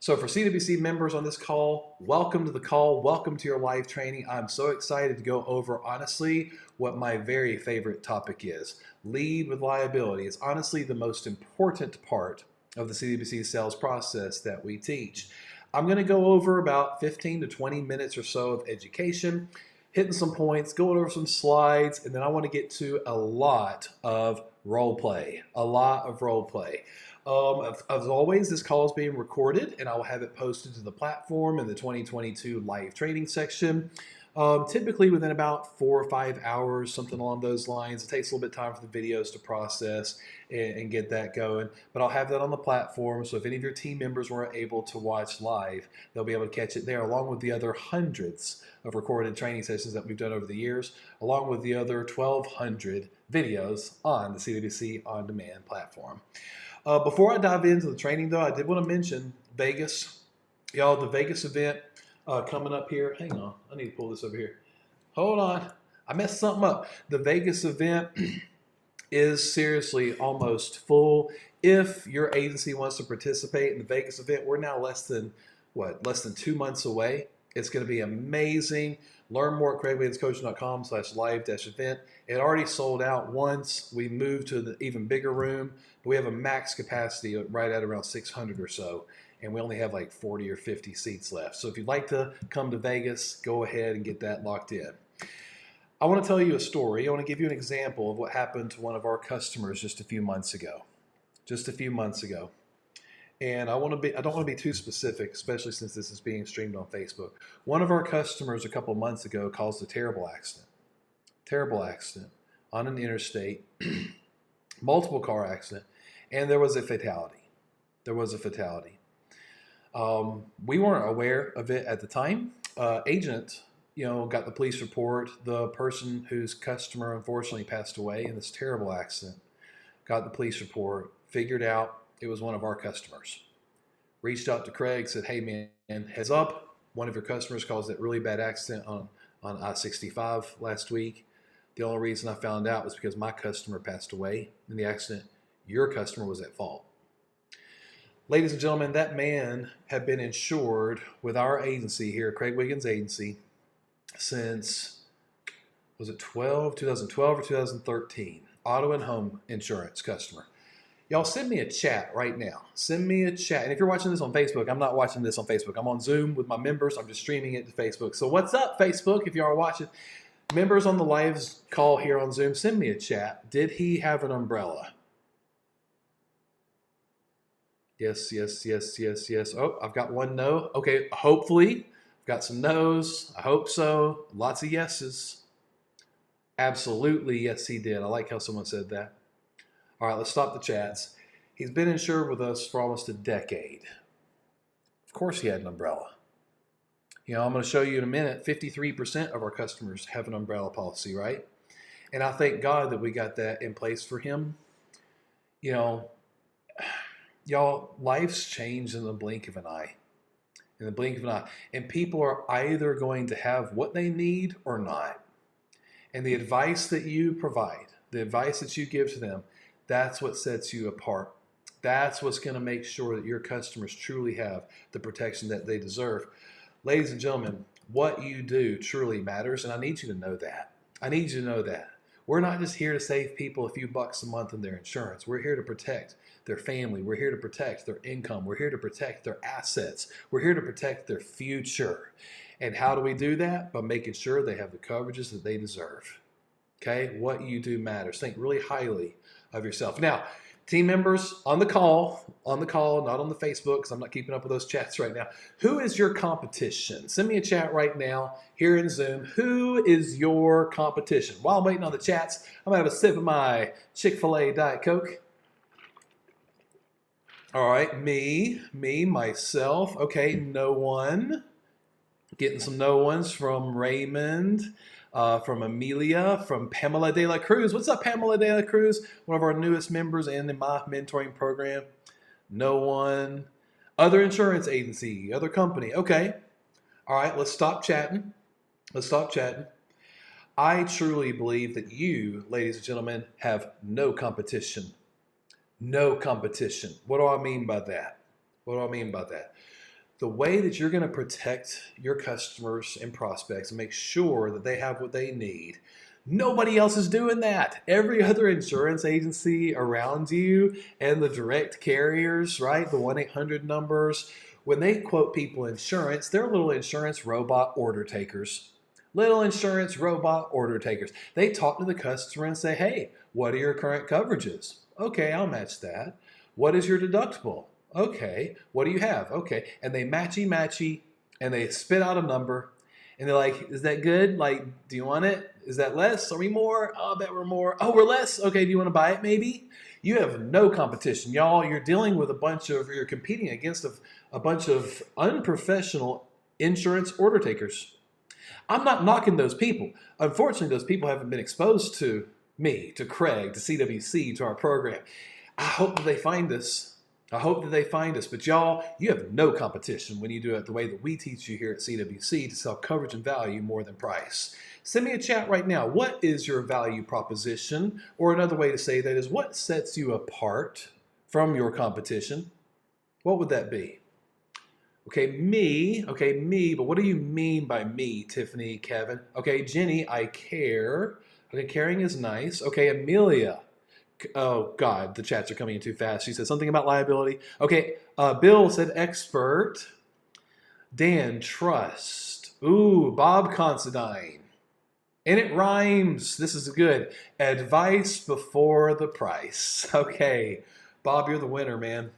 So for CWC members on this call, welcome to the call. Welcome to your live training. I'm so excited to go over, honestly, what my very favorite topic is. Lead with liability. It's honestly the most important part of the CWC sales process that we teach. I'm going to go over about 15 to 20 minutes or so of education, hitting some points, going over some slides, and then I want to get to a lot of role play, As always, this call is being recorded, and I will have it posted to the platform in the 2022 live training section. Typically within about 4 or 5 hours, something along those lines. It takes a little bit of time for the videos to process and get that going, but I'll have that on the platform. So if any of your team members weren't able to watch live, they'll be able to catch it there, along with the other hundreds of recorded training sessions that we've done over the years, along with the other 1,200 videos on the CWC On Demand platform. Before I dive into the training, though, I did want to mention Vegas. Y'all, the Vegas event coming up here. Hang on. I need to pull this over here. Hold on. I messed something up. The Vegas event is seriously almost full. If your agency wants to participate in the Vegas event, we're now less than 2 months away. It's going to be amazing. Learn more at craigwigginscoaching.com/live-event. It already sold out once. We moved to the even bigger room. We have a max capacity right at around 600 or so, and we only have like 40 or 50 seats left. So if you'd like to come to Vegas, go ahead and get that locked in. I want to tell you a story. I want to give you an example of what happened to one of our customers just a few months ago. And I don't want to be too specific, especially since this is being streamed on Facebook. One of our customers a couple months ago caused a terrible accident on an interstate, multiple car accident, and there was a fatality. We weren't aware of it at the time. Agent, got the police report. The person whose customer unfortunately passed away in this terrible accident got the police report, figured out it was one of our customers. Reached out to Craig, said, hey man, heads up, one of your customers caused that really bad accident on I-65 last week. The only reason I found out was because my customer passed away in the accident. Your customer was at fault. Ladies and gentlemen, that man had been insured with our agency here, Craig Wiggins Agency, since, was it 2012 or 2013? Auto and home insurance customer. Y'all send me a chat right now. Send me a chat. And if you're watching this on Facebook, I'm not watching this on Facebook. I'm on Zoom with my members. I'm just streaming it to Facebook. So what's up, Facebook, if you are watching? Members on the live call here on Zoom, send me a chat. Did he have an umbrella? Yes. Oh, I've got one no. Okay, hopefully. I've got some no's. I hope so. Lots of yeses. Absolutely, yes, he did. I like how someone said that. All right, let's stop the chats. He's been insured with us for almost a decade. Of course he had an umbrella. I'm going to show you in a minute, 53% of our customers have an umbrella policy, right? And I thank God that we got that in place for him. Y'all, life's changed in the blink of an eye. And people are either going to have what they need or not. And the advice that you provide, the advice that you give to them, that's what sets you apart. That's what's going to make sure that your customers truly have the protection that they deserve. Ladies and gentlemen, what you do truly matters, and I need you to know that. We're not just here to save people a few bucks a month in their insurance. We're here to protect their family. We're here to protect their income. We're here to protect their assets. We're here to protect their future. And how do we do that? By making sure they have the coverages that they deserve. Okay? What you do matters. Think really highly of yourself. Now, team members on the call, not on the Facebook, because I'm not keeping up with those chats right now. Who is your competition? Send me a chat right now here in Zoom. Who is your competition? While I'm waiting on the chats, I'm going to have a sip of my Chick-fil-A Diet Coke. All right, myself. Okay, no one. Getting some no ones from Raymond. From Amelia, from Pamela De La Cruz. What's up, Pamela De La Cruz? One of our newest members in my mentoring program. No one. Other insurance agency, other company. Okay. All right, let's stop chatting. I truly believe that you, ladies and gentlemen, have no competition. No competition. What do I mean by that? the way that you're going to protect your customers and prospects and make sure that they have what they need, nobody else is doing that. Every other insurance agency around you and the direct carriers, right? The 1-800 numbers, when they quote people insurance, they're little insurance robot order takers. Little insurance robot order takers. They talk to the customer and say, hey, what are your current coverages? Okay, I'll match that. What is your deductible? Okay, what do you have? Okay, and they matchy, and they spit out a number, and they're like, is that good? Like, do you want it? Is that less? Are we more? Oh, I bet we're more. Oh, we're less? Okay, do you want to buy it maybe? You have no competition, y'all. You're dealing with you're competing against a bunch of unprofessional insurance order takers. I'm not knocking those people. Unfortunately, those people haven't been exposed to me, to Craig, to CWC, to our program. I hope that they find us. I hope that they find us. But y'all, you have no competition when you do it the way that we teach you here at CWC to sell coverage and value more than price. Send me a chat right now. What is your value proposition? Or another way to say that is, what sets you apart from your competition? What would that be? Okay, me, but what do you mean by me, Tiffany, Kevin? Okay, Jenny, I care. Okay, caring is nice. Okay, Amelia. Oh, God, the chats are coming in too fast. She said something about liability. Okay, Bill said expert. Dan, trust. Ooh, Bob Considine. And it rhymes. This is good. Advice before the price. Okay, Bob, you're the winner, man.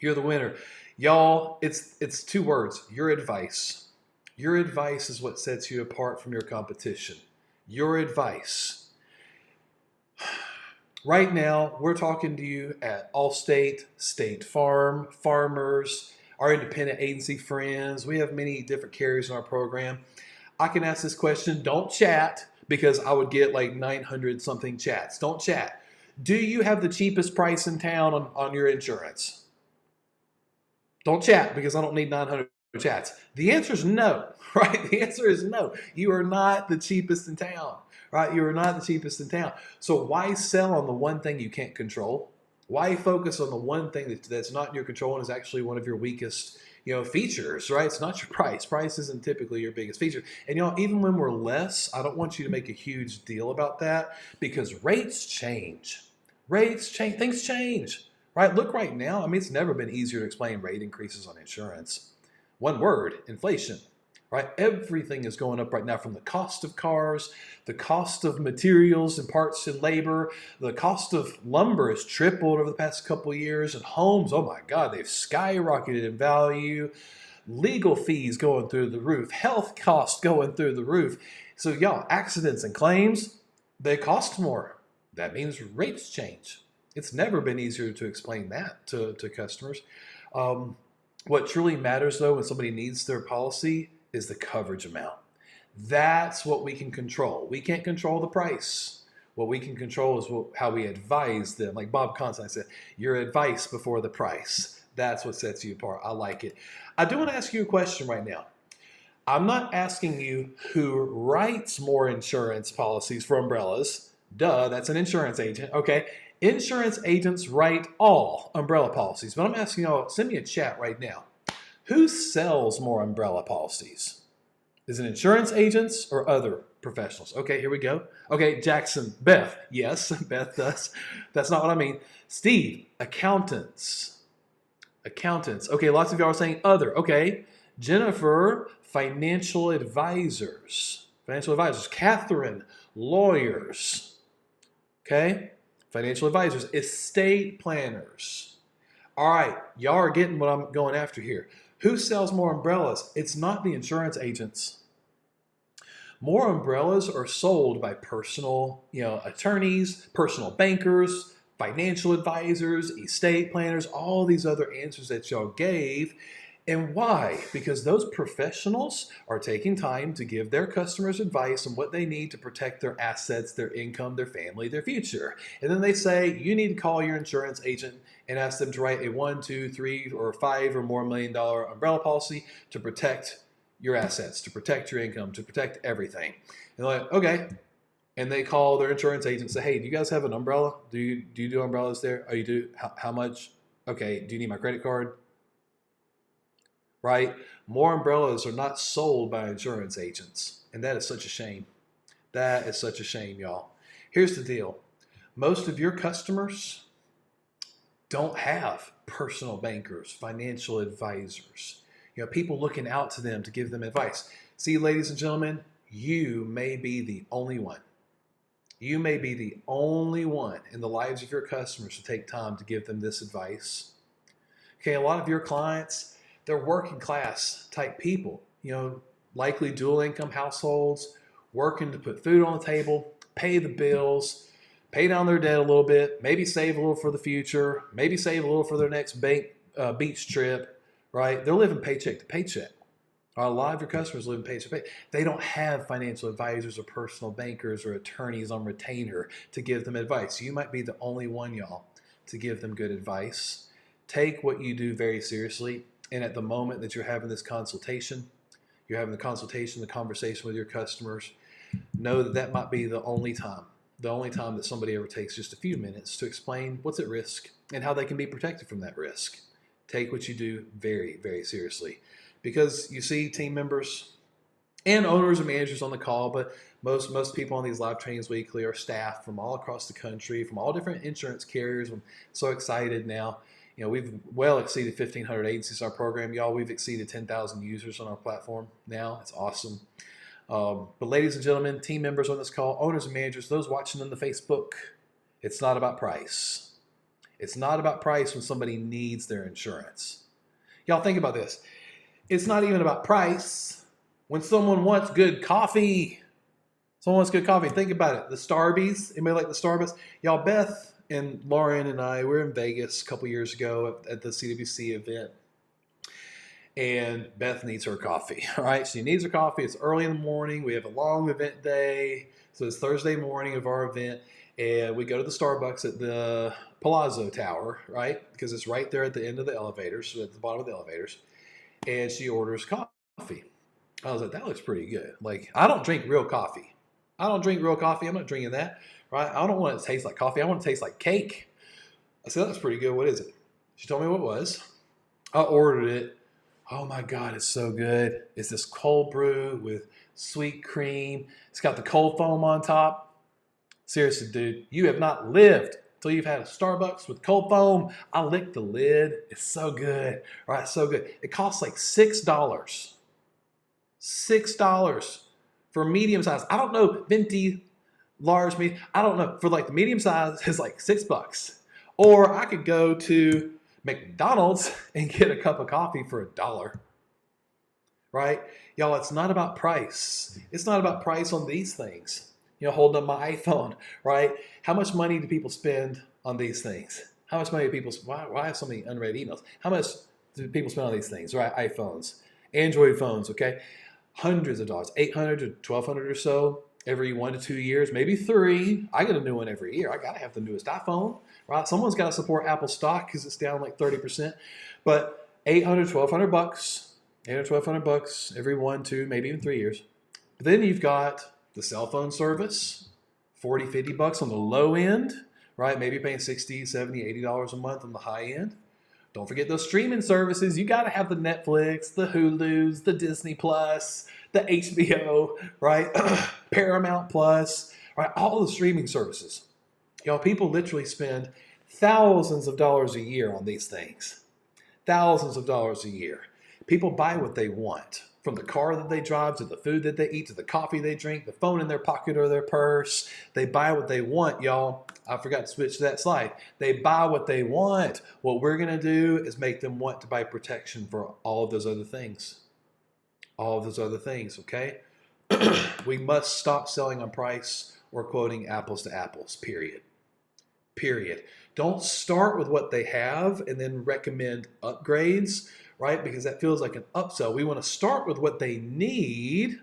You're the winner. Y'all, it's 2 words. Your advice. Your advice is what sets you apart from your competition. Your advice. Right now, we're talking to you at Allstate, State Farm, Farmers, our independent agency friends. We have many different carriers in our program. I can ask this question. Don't chat, because I would get like 900 something chats. Don't chat. Do you have the cheapest price in town on your insurance? Don't chat, because I don't need 900 chats. The answer is no, right? The answer is no. You are not the cheapest in town, right? You are not the cheapest in town. So why sell on the one thing you can't control? Why focus on the one thing that's not in your control and is actually one of your weakest, features, right? It's not your price. Price isn't typically your biggest feature. And even when we're less, I don't want you to make a huge deal about that, because rates change. Rates change. Things change. Right? Look right now. I mean, it's never been easier to explain rate increases on insurance. One word, inflation. Right? Everything is going up right now, from the cost of cars, the cost of materials and parts and labor. The cost of lumber has tripled over the past couple of years, and homes, oh my God, they've skyrocketed in value. Legal fees going through the roof, health costs going through the roof. So y'all, accidents and claims, they cost more. That means rates change. It's never been easier to explain that to customers. What truly matters, though, when somebody needs their policy is the coverage amount. That's what we can control. We can't control the price. What we can control is how we advise them. Like Bob Constantine said, your advice before the price. That's what sets you apart. I like it. I do want to ask you a question right now. I'm not asking you who writes more insurance policies for umbrellas. Duh, that's an insurance agent. Okay. Insurance agents write all umbrella policies, but I'm asking y'all, send me a chat right now. Who sells more umbrella policies? Is it insurance agents or other professionals? Okay, here we go. Okay, Jackson, Beth. Yes, Beth does. That's not what I mean. Steve, accountants. Accountants. Okay, lots of y'all are saying other. Okay. Jennifer, financial advisors. Financial advisors. Catherine, lawyers. Okay. Financial advisors, estate planners. All right, y'all are getting what I'm going after here. Who sells more umbrellas? It's not the insurance agents. More umbrellas are sold by personal, attorneys, personal bankers, financial advisors, estate planners, all these other answers that y'all gave. And why? Because those professionals are taking time to give their customers advice on what they need to protect their assets, their income, their family, their future. And then they say, you need to call your insurance agent and ask them to write a $1, $2, $3, or $5 or more $1 million umbrella policy to protect your assets, to protect your income, to protect everything. And they're like, okay. And they call their insurance agent and say, hey, do you guys have an umbrella? Do you do umbrellas there? Oh, you do? How much? Okay. Do you need my credit card? right? More umbrellas are not sold by insurance agents. And that is such a shame. That is such a shame, y'all. Here's the deal. Most of your customers don't have personal bankers, financial advisors, people looking out to them to give them advice. See, ladies and gentlemen, you may be the only one. You may be the only one in the lives of your customers to take time to give them this advice. Okay, a lot of your clients, they're working class type people, likely dual income households, working to put food on the table, pay the bills, pay down their debt a little bit, maybe save a little for the future, maybe save a little for their next beach trip, right? They're living paycheck to paycheck. A lot of your customers live in paycheck to paycheck. They don't have financial advisors or personal bankers or attorneys on retainer to give them advice. You might be the only one, y'all, to give them good advice. Take what you do very seriously. And at the moment that you're having this consultation, the conversation with your customers, know that that might be the only time that somebody ever takes just a few minutes to explain what's at risk and how they can be protected from that risk. Take what you do very, very seriously. Because you see team members and owners and managers on the call, but most people on these live trainings weekly are staff from all across the country, from all different insurance carriers. I'm so excited now. We've well exceeded 1,500 agencies in our program. Y'all, we've exceeded 10,000 users on our platform now. It's awesome. But ladies and gentlemen, team members on this call, owners and managers, those watching on the Facebook, it's not about price. It's not about price when somebody needs their insurance. Y'all think about this. It's not even about price when someone wants good coffee. Someone wants good coffee. Think about it. The Starbies. Anybody like the Starbucks? Y'all, Beth and Lauren and I were in Vegas a couple years ago at the CWC event. And Beth needs her coffee, all right? She needs her coffee. It's early in the morning. We have a long event day. So it's Thursday morning of our event. And we go to the Starbucks at the Palazzo Tower, right? Because it's right there at the end of the elevators, so at the bottom of the elevators. And she orders coffee. I was like, that looks pretty good. Like, I don't drink real coffee. I'm not drinking that, right? I don't want it to taste like coffee. I want it to taste like cake. I said, that's pretty good. What is it? She told me what it was. I ordered it. Oh my God, it's so good. It's this cold brew with sweet cream. It's got the cold foam on top. Seriously, dude, you have not lived till you've had a Starbucks with cold foam. I licked the lid. It's so good. All right, so good. It costs like $6. $6 for medium size. I don't know, venti, large, medium. I don't know. For like the medium size, it's like $6. Or I could go to McDonald's and get a cup of coffee for $1. Right? Y'all, it's not about price. It's not about price on these things. Holding up my iPhone, right? How much money do people spend on these things? How much money do people, why I have so many unread emails? How much do people spend on these things, right? iPhones, Android phones, okay? Hundreds of dollars, $800 to $1,200 or so every 1 to 2 years, maybe 3. I get a new one every year. I got to have the newest iPhone, right? Someone's got to support Apple stock because it's down like 30%. But $800, $1,200, $800, $1,200 every 1, 2, maybe even 3 years. But then you've got the cell phone service, $40, $50 on the low end, right? Maybe you're paying $60, $70, $80 a month on the high end. Don't forget those streaming services. You got to have the Netflix, the Hulus, the Disney Plus, the HBO, right? Paramount Plus, right? All the streaming services. Y'all, people literally spend thousands of dollars a year on these things. Thousands of dollars a year. People buy what they want. From the car that they drive, to the food that they eat, to the coffee they drink, the phone in their pocket or their purse. They buy what they want, y'all. I forgot to switch to that slide. They buy what they want. What we're going to do is make them want to buy protection for all of those other things. All of those other things, okay? We must stop selling on price or quoting apples to apples, period. Period. Don't start with what they have and then recommend upgrades, right? Because that feels like an upsell. We want to start with what they need,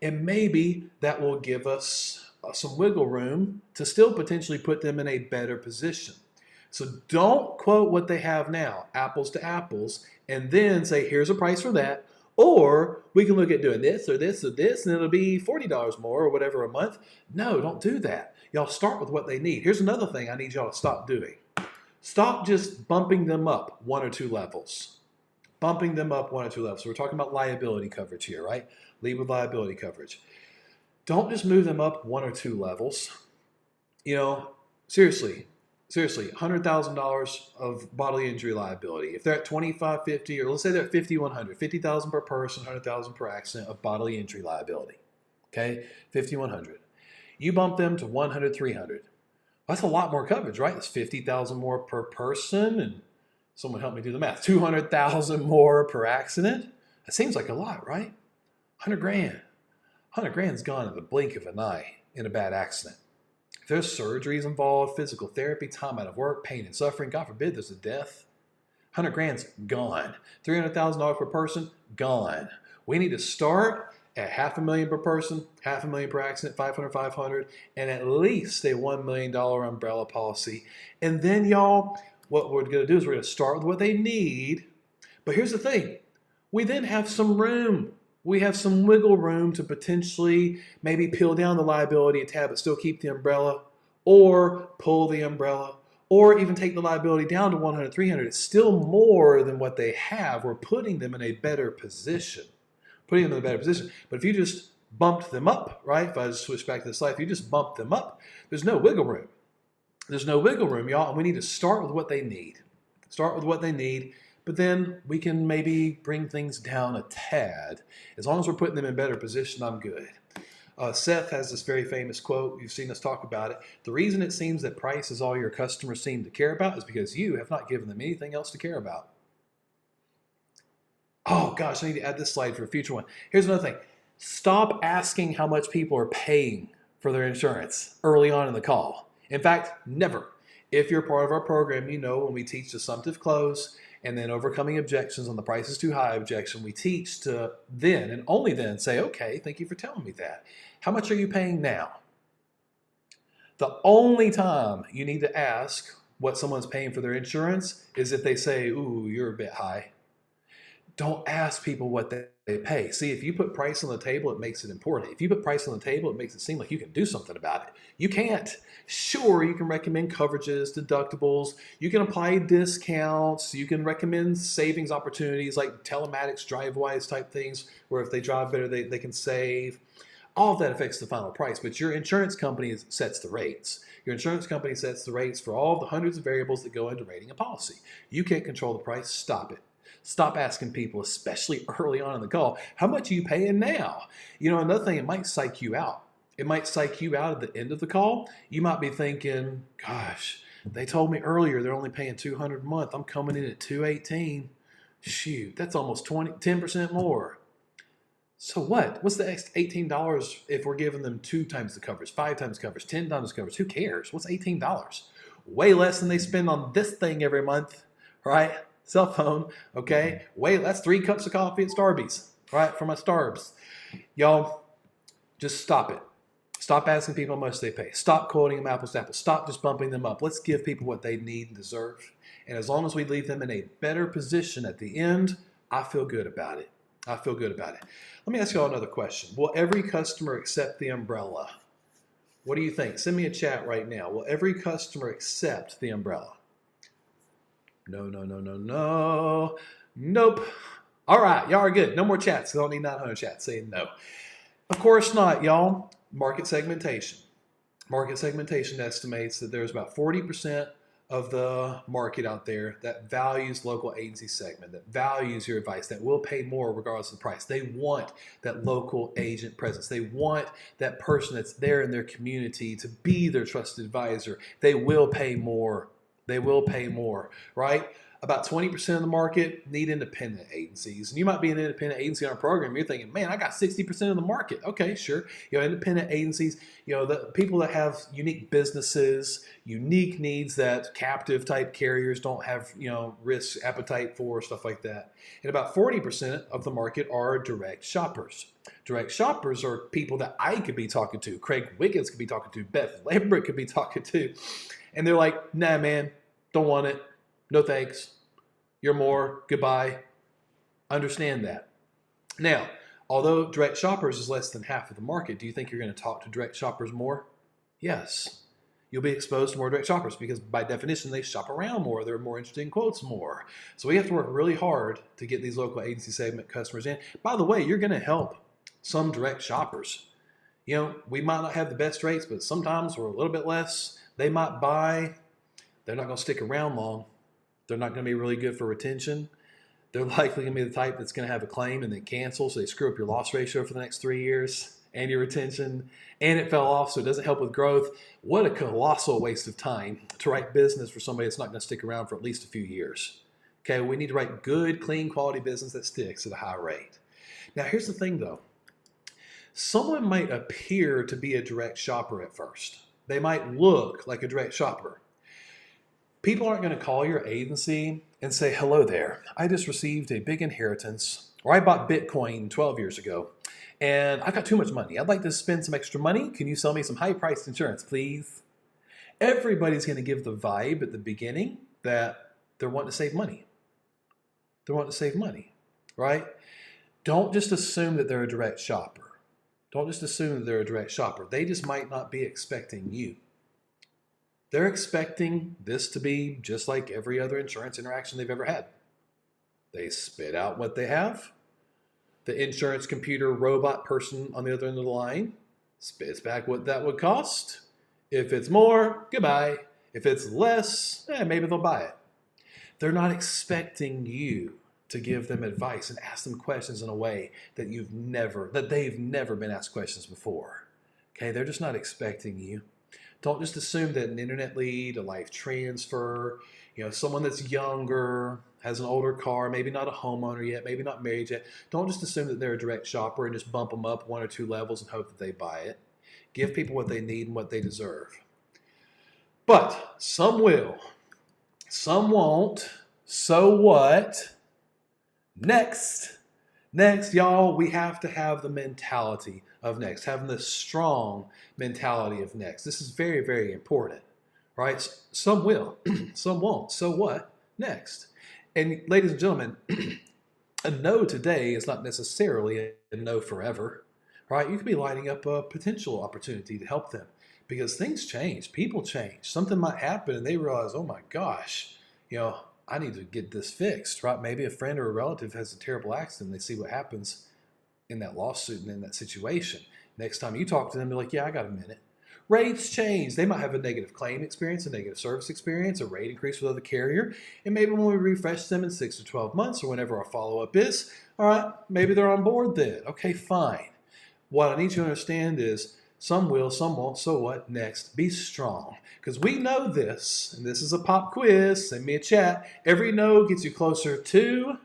and maybe that will give us some wiggle room to still potentially put them in a better position. So don't quote what they have now, apples to apples, and then say, here's a price for that. Or we can look at doing this or this or this, and it'll be $40 more or whatever a month. No, don't do that. Y'all start with what they need. Here's another thing I need y'all to stop doing. Stop just bumping them up 1 or 2 levels. bumping them up 1 or 2 levels. So we're talking about liability coverage here, right? Lead with liability coverage. Don't just move them up 1 or 2 levels. You know, seriously, $100,000 of bodily injury liability. If they're at 25, 50, or let's say they're at 50, 100, 50,000 per person, 100,000 per accident of bodily injury liability. Okay, 50, 100. You bump them to 100, 300. That's a lot more coverage, right? It's 50,000 more per person, and someone help me do the math. 200,000 more per accident. That seems like a lot, right? 100 grand. 100 grand's gone in the blink of an eye in a bad accident. If there's surgeries involved, physical therapy, time out of work, pain and suffering, God forbid there's a death, 100 grand's gone. $300,000 per person, gone. We need to start at $500,000 per person, $500,000 per accident, 500, 500, and at least a $1 million umbrella policy. And then, y'all, what we're going to do is we're going to start with what they need. But here's the thing. We then have some room. We have some wiggle room to potentially maybe peel down the liability a tad, but still keep the umbrella, or pull the umbrella, or even take the liability down to 100, 300. It's still more than what they have. We're putting them in a better position. But if you just bumped them up, right? If I just switch back to the slide, if you just bump them up, there's no wiggle room. There's no wiggle room, y'all, and we need to start with what they need. Start with what they need, but then we can maybe bring things down a tad. As long as we're putting them in better position, I'm good. Seth has this very famous quote. You've seen us talk about it. The reason it seems that price is all your customers seem to care about is because you have not given them anything else to care about. Oh gosh, I need to add this slide for a future one. Here's another thing. Stop asking how much people are paying for their insurance early on in the call. In fact, never. If you're part of our program, you know when we teach assumptive close and then overcoming objections on the price is too high objection, we teach to then and only then say, okay, thank you for telling me that. How much are you paying now? The only time you need to ask what someone's paying for their insurance is if they say, ooh, you're a bit high. Don't ask people what they pay. See, if you put price on the table, it makes it important. If you put price on the table, it makes it seem like you can do something about it. You can't. Sure, you can recommend coverages, deductibles. You can apply discounts. You can recommend savings opportunities like telematics, DriveWise type things, where if they drive better, they can save. All of that affects the final price, but your insurance company sets the rates. Your insurance company sets the rates for all the hundreds of variables that go into rating a policy. You can't control the price. Stop it. Stop asking people, especially early on in the call, how much are you paying now? You know, another thing, it might psych you out. It might psych you out at the end of the call. You might be thinking, gosh, they told me earlier they're only paying $200 a month. I'm coming in at $218. Shoot, that's almost 10% more. So what? What's the extra $18 if we're giving them 2 times the coverage, 5 times coverage, 10 times coverage? Who cares? What's $18? Way less than they spend on this thing every month, right? Cell phone, okay? Wait, that's 3 cups of coffee at Starbucks, right? For my Starbs. Y'all, just stop it. Stop asking people how much they pay. Stop quoting them apples to apples. Stop just bumping them up. Let's give people what they need and deserve. And as long as we leave them in a better position at the end, I feel good about it. I feel good about it. Let me ask y'all another question. Will every customer accept the umbrella? What do you think? Send me a chat right now. Will every customer accept the umbrella? No. Nope. All right, y'all are good. No more chats. Don't need 900 chats saying no. Of course not, y'all. Market segmentation. Market segmentation estimates that there's about 40% of the market out there that values local agency segment, that values your advice, that will pay more regardless of the price. They want that local agent presence. They want that person that's there in their community to be their trusted advisor. They will pay more. They will pay more, right? About 20% of the market need independent agencies. And you might be an independent agency on a program. You're thinking, man, I got 60% of the market. Okay, sure. You know, independent agencies, you know, the people that have unique businesses, unique needs that captive type carriers don't have, you know, risk appetite for, stuff like that. And about 40% of the market are direct shoppers. Direct shoppers are people that I could be talking to. Craig Wiggins could be talking to. Beth Lambert could be talking to. And they're like, nah, man, don't want it. No thanks. You're more. Goodbye. Understand that. Now, although direct shoppers is less than half of the market, do you think you're going to talk to direct shoppers more? Yes. you'll be exposed to more direct shoppers because by definition, they shop around more. They're more interested in quotes more. So we have to work really hard to get these local agency segment customers in. By the way, you're going to help some direct shoppers. You know, we might not have the best rates, but sometimes we're a little bit less. They might buy. They're not going to stick around long. They're not going to be really good for retention. They're likely going to be the type that's going to have a claim and then cancel, so they screw up your loss ratio for the next 3 years and your retention, and it fell off, so it doesn't help with growth. What a colossal waste of time to write business for somebody that's not going to stick around for at least a few years. Okay, we need to write good, clean, quality business that sticks at a high rate. Now, here's the thing, though. Someone might appear to be a direct shopper at first. They might look like a direct shopper. People aren't going to call your agency and say, hello there, I just received a big inheritance, or I bought Bitcoin 12 years ago, and I got too much money. I'd like to spend some extra money. Can you sell me some high-priced insurance, please? Everybody's going to give the vibe at the beginning that they're wanting to save money. They're wanting to save money, right? Don't just assume that they're a direct shopper. Don't just assume that they're a direct shopper. They just might not be expecting you. They're expecting this to be just like every other insurance interaction they've ever had. They spit out what they have. The insurance computer robot person on the other end of the line spits back what that would cost. If it's more, goodbye. If it's less, maybe they'll buy it. They're not expecting you to give them advice and ask them questions in a way that they've never been asked questions before. Okay, they're just not expecting you. Don't just assume that an internet lead, a life transfer, someone that's younger, has an older car, maybe not a homeowner yet, maybe not married yet. Don't just assume that they're a direct shopper and just bump them up 1 or 2 levels and hope that they buy it. Give people what they need and what they deserve. But some will, some won't. So what? Next, y'all, we have to have the mentality of next, having the strong mentality of next. This is very, very important, right? Some will, some won't. So what? Next. And ladies and gentlemen, a no today is not necessarily a no forever, right? You could be lining up a potential opportunity to help them because things change, people change. Something might happen and they realize, oh my gosh, I need to get this fixed, right? Maybe a friend or a relative has a terrible accident. They see what happens in that lawsuit and in that situation. Next time you talk to them, they're like, yeah, I got a minute. Rates change. They might have a negative claim experience, a negative service experience, a rate increase with other carrier. And maybe when we refresh them in 6 to 12 months or whenever our follow-up is, all right, maybe they're on board then. Okay, fine. What I need you to understand is some will, some won't. So what? Next, be strong. Because we know this, and this is a pop quiz. Send me a chat. Every no gets you closer to...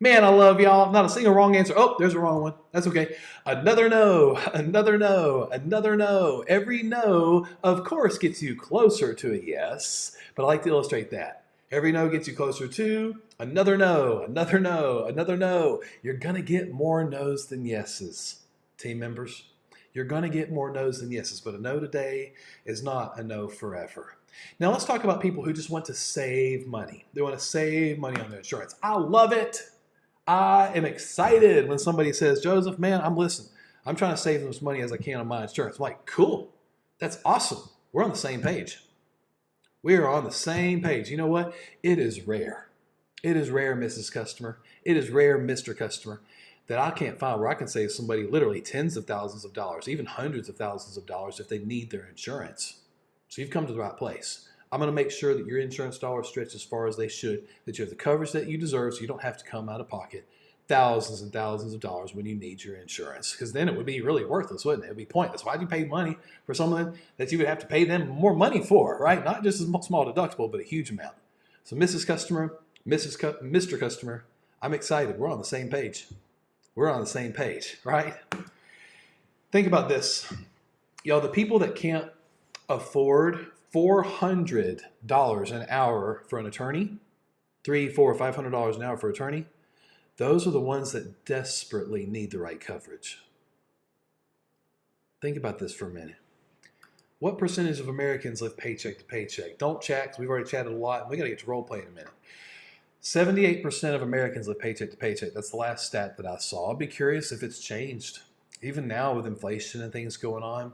Man, I love y'all. Not a single wrong answer. Oh, there's a wrong one. That's okay. Another no, another no, another no. Every no, of course, gets you closer to a yes. But I like to illustrate that. Every no gets you closer to another no, another no, another no. You're going to get more no's than yeses, team members. You're going to get more no's than yeses. But a no today is not a no forever. Now, let's talk about people who just want to save money. They want to save money on their insurance. I love it. I am excited when somebody says, Joseph, man, I'm listening. I'm trying to save as much money as I can on my insurance. I'm like, cool. That's awesome. We're on the same page. We are on the same page. You know what? It is rare. It is rare, Mrs. Customer. It is rare, Mr. Customer, that I can't find where I can save somebody literally tens of thousands of dollars, even hundreds of thousands of dollars if they need their insurance. So you've come to the right place. I'm going to make sure that your insurance dollars stretch as far as they should, that you have the coverage that you deserve so you don't have to come out of pocket thousands and thousands of dollars when you need your insurance. Because then it would be really worthless, wouldn't it? It would be pointless. Why'd you pay money for something that you would have to pay them more money for, right? Not just a small deductible, but a huge amount. So Mrs. Customer, Mr. Customer, I'm excited. We're on the same page. We're on the same page, right? Think about this. Y'all, the people that can't afford $400 an hour for an attorney, $300, $400, $500 an hour for an attorney, those are the ones that desperately need the right coverage. Think about this for a minute. What percentage of Americans live paycheck to paycheck? Don't chat, because we've already chatted a lot. We got to get to role play in a minute. 78% of Americans live paycheck to paycheck. That's the last stat that I saw. I'd be curious if it's changed. Even now with inflation and things going on,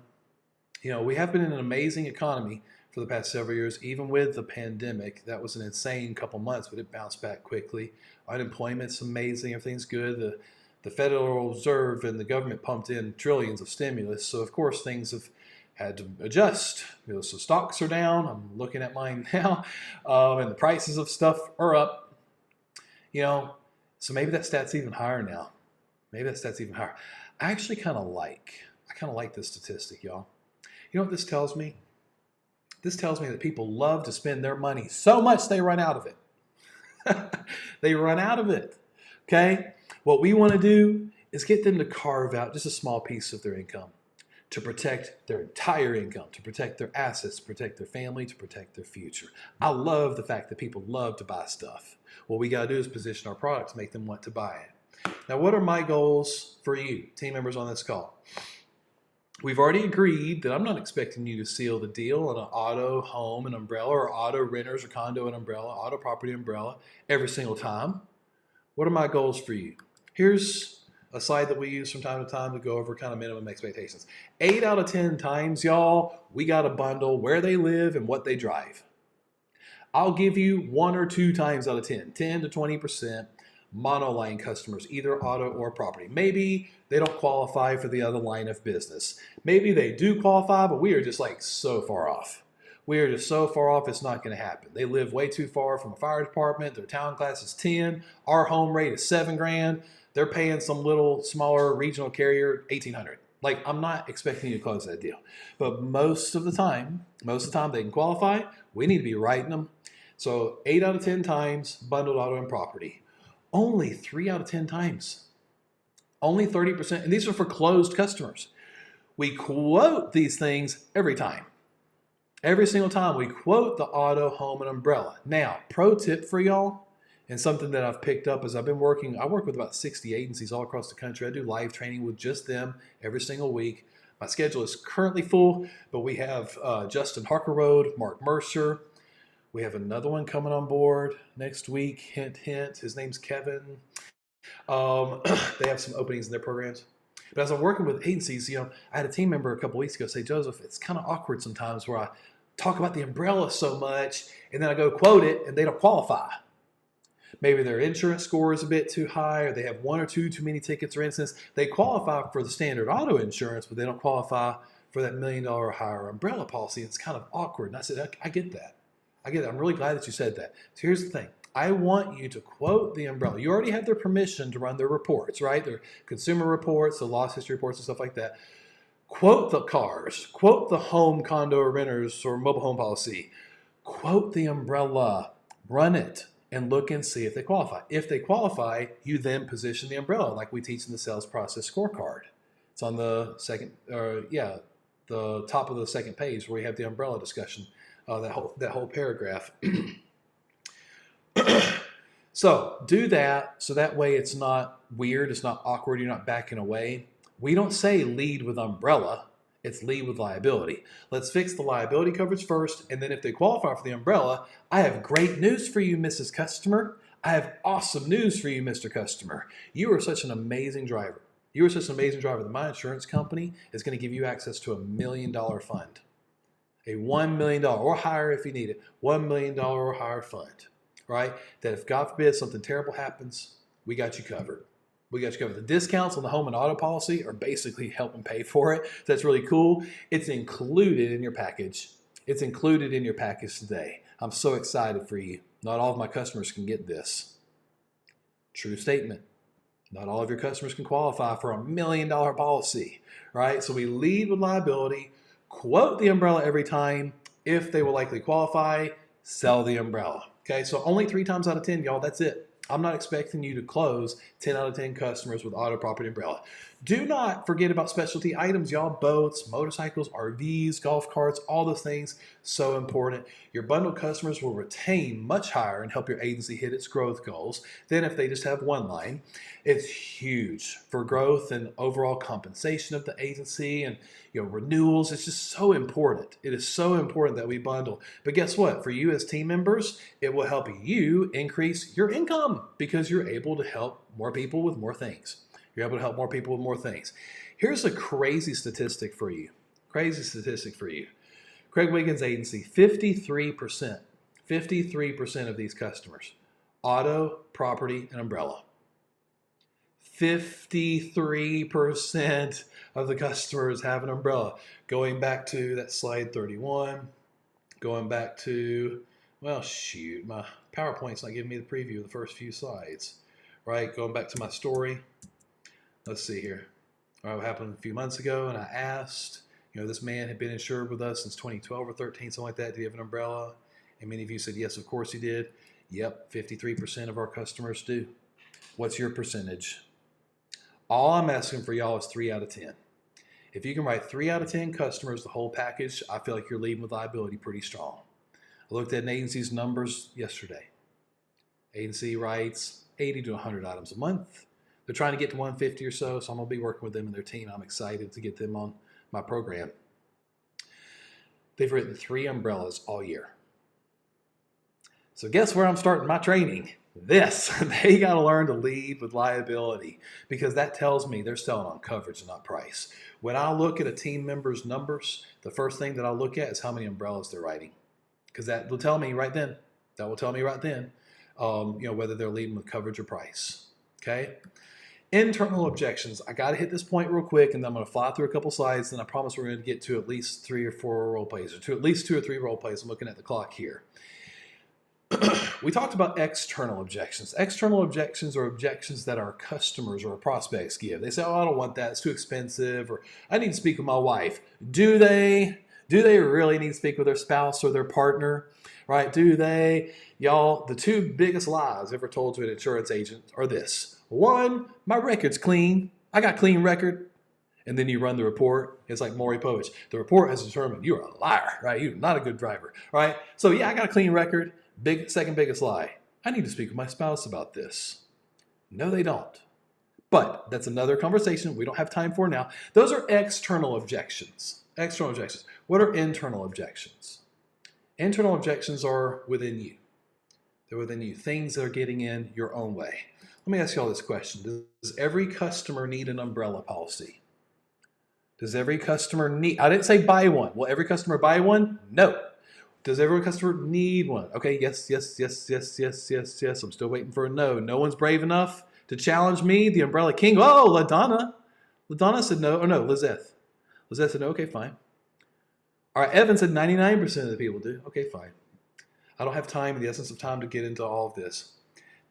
We have been in an amazing economy for the past several years, even with the pandemic. That was an insane couple months, but it bounced back quickly. Unemployment's amazing. Everything's good. The Federal Reserve and the government pumped in trillions of stimulus. So, of course, things have had to adjust. So stocks are down. I'm looking at mine now. And the prices of stuff are up. So maybe that stat's even higher now. Maybe that stat's even higher. I kind of like this statistic, y'all. You know what this tells me? This tells me that people love to spend their money so much they run out of it. They run out of it. Okay? What we want to do is get them to carve out just a small piece of their income to protect their entire income, to protect their assets, to protect their family, to protect their future. I love the fact that people love to buy stuff. What we got to do is position our product to make them want to buy it. Now, what are my goals for you, team members on this call? We've already agreed that I'm not expecting you to seal the deal on an auto, home, and umbrella, or auto renters or condo and umbrella, auto property umbrella every single time. What are my goals for you? Here's a slide that we use from time to time to go over kind of minimum expectations. 8 out of 10 times, y'all, we got to bundle where they live and what they drive. I'll give you 1 or 2 times out of 10 to 20% monoline customers, either auto or property. Maybe they don't qualify for the other line of business. Maybe they do qualify, but we are just so far off. We are just so far off, it's not going to happen. They live way too far from a fire department. Their town class is 10. Our home rate is $7,000. They're paying some little smaller regional carrier $1,800. I'm not expecting you to close that deal. But most of the time they can qualify. We need to be writing them. So 8 out of 10 times bundled auto and property. Only 3 out of 10 times. Only 30%. And these are for closed customers. We quote these things every time. Every single time we quote the auto, home, and umbrella. Now, pro tip for y'all, and something that I've picked up as I work with about 60 agencies all across the country. I do live training with just them every single week. My schedule is currently full, but we have Justin Harkerroad, Mark Mercer. We have another one coming on board next week. Hint, hint. His name's Kevin. They have some openings in their programs. But as I'm working with agencies, I had a team member a couple weeks ago say, Joseph, it's kind of awkward sometimes where I talk about the umbrella so much and then I go quote it and they don't qualify. Maybe their insurance score is a bit too high, or they have 1 or 2 too many tickets or incidents. They qualify for the standard auto insurance, but they don't qualify for that $1 million or higher umbrella policy. It's kind of awkward. And I said, I get that. I'm really glad that you said that. So here's the thing. I want you to quote the umbrella. You already have their permission to run their reports, right? Their consumer reports, the loss history reports, and stuff like that. Quote the cars. Quote the home, condo, or renters or mobile home policy. Quote the umbrella. Run it and look and see if they qualify. If they qualify, you then position the umbrella like we teach in the sales process scorecard. It's on the the top of the second page where we have the umbrella discussion, that whole paragraph. So do that so that way it's not weird, it's not awkward, you're not backing away. We don't say lead with umbrella, it's lead with liability. Let's fix the liability coverage first, and then if they qualify for the umbrella, I have great news for you, Mrs. Customer. I have awesome news for you, Mr. Customer. You are such an amazing driver. You are such an amazing driver that my insurance company is going to give you access to $1 million fund. A $1 million or higher if you need it, $1 million or higher fund, right? That if God forbid something terrible happens, we got you covered. We got you covered. The discounts on the home and auto policy are basically helping pay for it. So that's really cool. It's included in your package. It's included in your package today. I'm so excited for you. Not all of my customers can get this. True statement. Not all of your customers can qualify for $1 million policy, right? So we lead with liability, quote the umbrella every time. If they will likely qualify, sell the umbrella. Okay, so only 3 times out of 10, y'all, that's it. I'm not expecting you to close 10 out of 10 customers with auto, property, umbrella. Do not forget about specialty items, y'all. Boats, motorcycles, RVs, golf carts, all those things, so important. Your bundled customers will retain much higher and help your agency hit its growth goals than if they just have one line. It's huge for growth and overall compensation of the agency and renewals. It's just so important. It is so important that we bundle. But guess what? For you as team members, it will help you increase your income because you're able to help more people with more things. You're able to help more people with more things. Here's a crazy statistic for you. Crazy statistic for you. Craig Wiggins agency, 53% of these customers, auto, property, and umbrella. 53% of the customers have an umbrella. Going back to that slide 31, going back to, well, shoot, my PowerPoint's not giving me the preview of the first few slides, right? Going back to my story. Let's see here. All right, what happened a few months ago, and I asked, this man had been insured with us since 2012 or 13, something like that. Do you have an umbrella? And many of you said, yes, of course he did. Yep, 53% of our customers do. What's your percentage? All I'm asking for y'all is 3 out of 10. If you can write 3 out of 10 customers, the whole package, I feel like you're leading with liability pretty strong. I looked at an agency's numbers yesterday. Agency writes 80 to 100 items a month. They're trying to get to 150 or so, so I'm going to be working with them and their team. I'm excited to get them on my program. They've written 3 umbrellas all year. So guess where I'm starting my training? This. They got to learn to lead with liability, because that tells me they're selling on coverage and not price. When I look at a team member's numbers, the first thing that I look at is how many umbrellas they're writing, because that will tell me right then. Whether they're leading with coverage or price. Okay. Internal objections. I got to hit this point real quick, and then I'm going to fly through a couple slides, and I promise we're going to get to at least 3 or 4 role plays, or to at least 2 or 3 role plays. I'm looking at the clock here. We talked about external objections. External objections are objections that our customers or our prospects give. They say, oh, I don't want that. It's too expensive, or I need to speak with my wife. Do they really need to speak with their spouse or their partner? Right? Do they? Y'all, the 2 biggest lies ever told to an insurance agent are this. 1, my record's clean. I got clean record. And then you run the report. It's like Maury Povich. The report has determined you're a liar, right? You're not a good driver, right? So yeah, I got a clean record. Second biggest lie. I need to speak with my spouse about this. No, they don't. But that's another conversation we don't have time for now. Those are external objections. External objections. What are internal objections? Internal objections are within you. They're within you. Things that are getting in your own way. Let me ask you all this question. Does every customer need an umbrella policy? Does every customer need, I didn't say buy one. Will every customer buy one? No. Does every customer need one? Okay, yes. I'm still waiting for a no. No one's brave enough to challenge me, the umbrella king. Oh, LaDonna. LaDonna said no. Oh no, Lizeth. Lizeth said no. Okay, fine. All right, Evan said 99% of the people do. Okay, fine. I don't have time, in the essence of time, to get into all of this.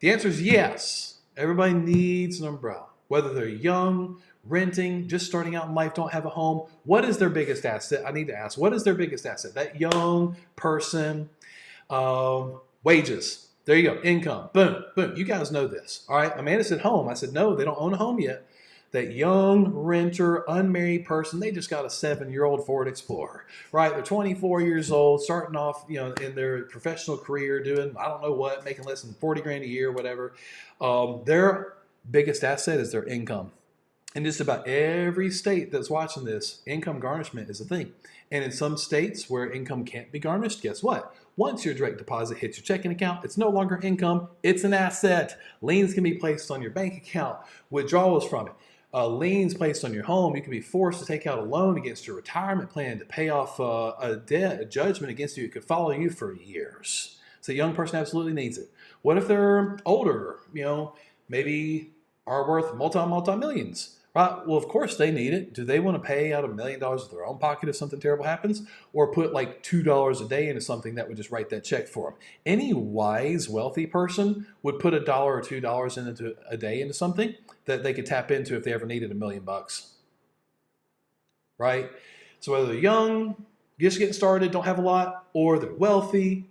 The answer is yes. Everybody needs an umbrella. Whether they're young, renting, just starting out in life, don't have a home. What is their biggest asset? I need to ask, what is their biggest asset? That young person, wages. There you go. Income. Boom, boom. You guys know this. All right. Amanda said home. I said, no, they don't own a home yet. That young renter, unmarried person, they just got a 7-year-old Ford Explorer, right? They're 24 years old, starting off, in their professional career, doing, I don't know what, making less than 40 grand a year, whatever. Their biggest asset is their income. In just about every state that's watching this, income garnishment is a thing. And in some states where income can't be garnished, guess what? Once your direct deposit hits your checking account, it's no longer income, it's an asset. Liens can be placed on your bank account, withdrawals from it. Liens placed on your home. You can be forced to take out a loan against your retirement plan to pay off a debt, a judgment against you. It could follow you for years. So a young person absolutely needs it. What if they're older, maybe are worth multi-millions? Right? Well, of course they need it. Do they want to pay out $1 million of their own pocket if something terrible happens? Or put like $2 a day into something that would just write that check for them? Any wise, wealthy person would put $1 or $2 into a day into something that they could tap into if they ever needed $1 million. Right? So whether they're young, just getting started, don't have a lot, or they're wealthy,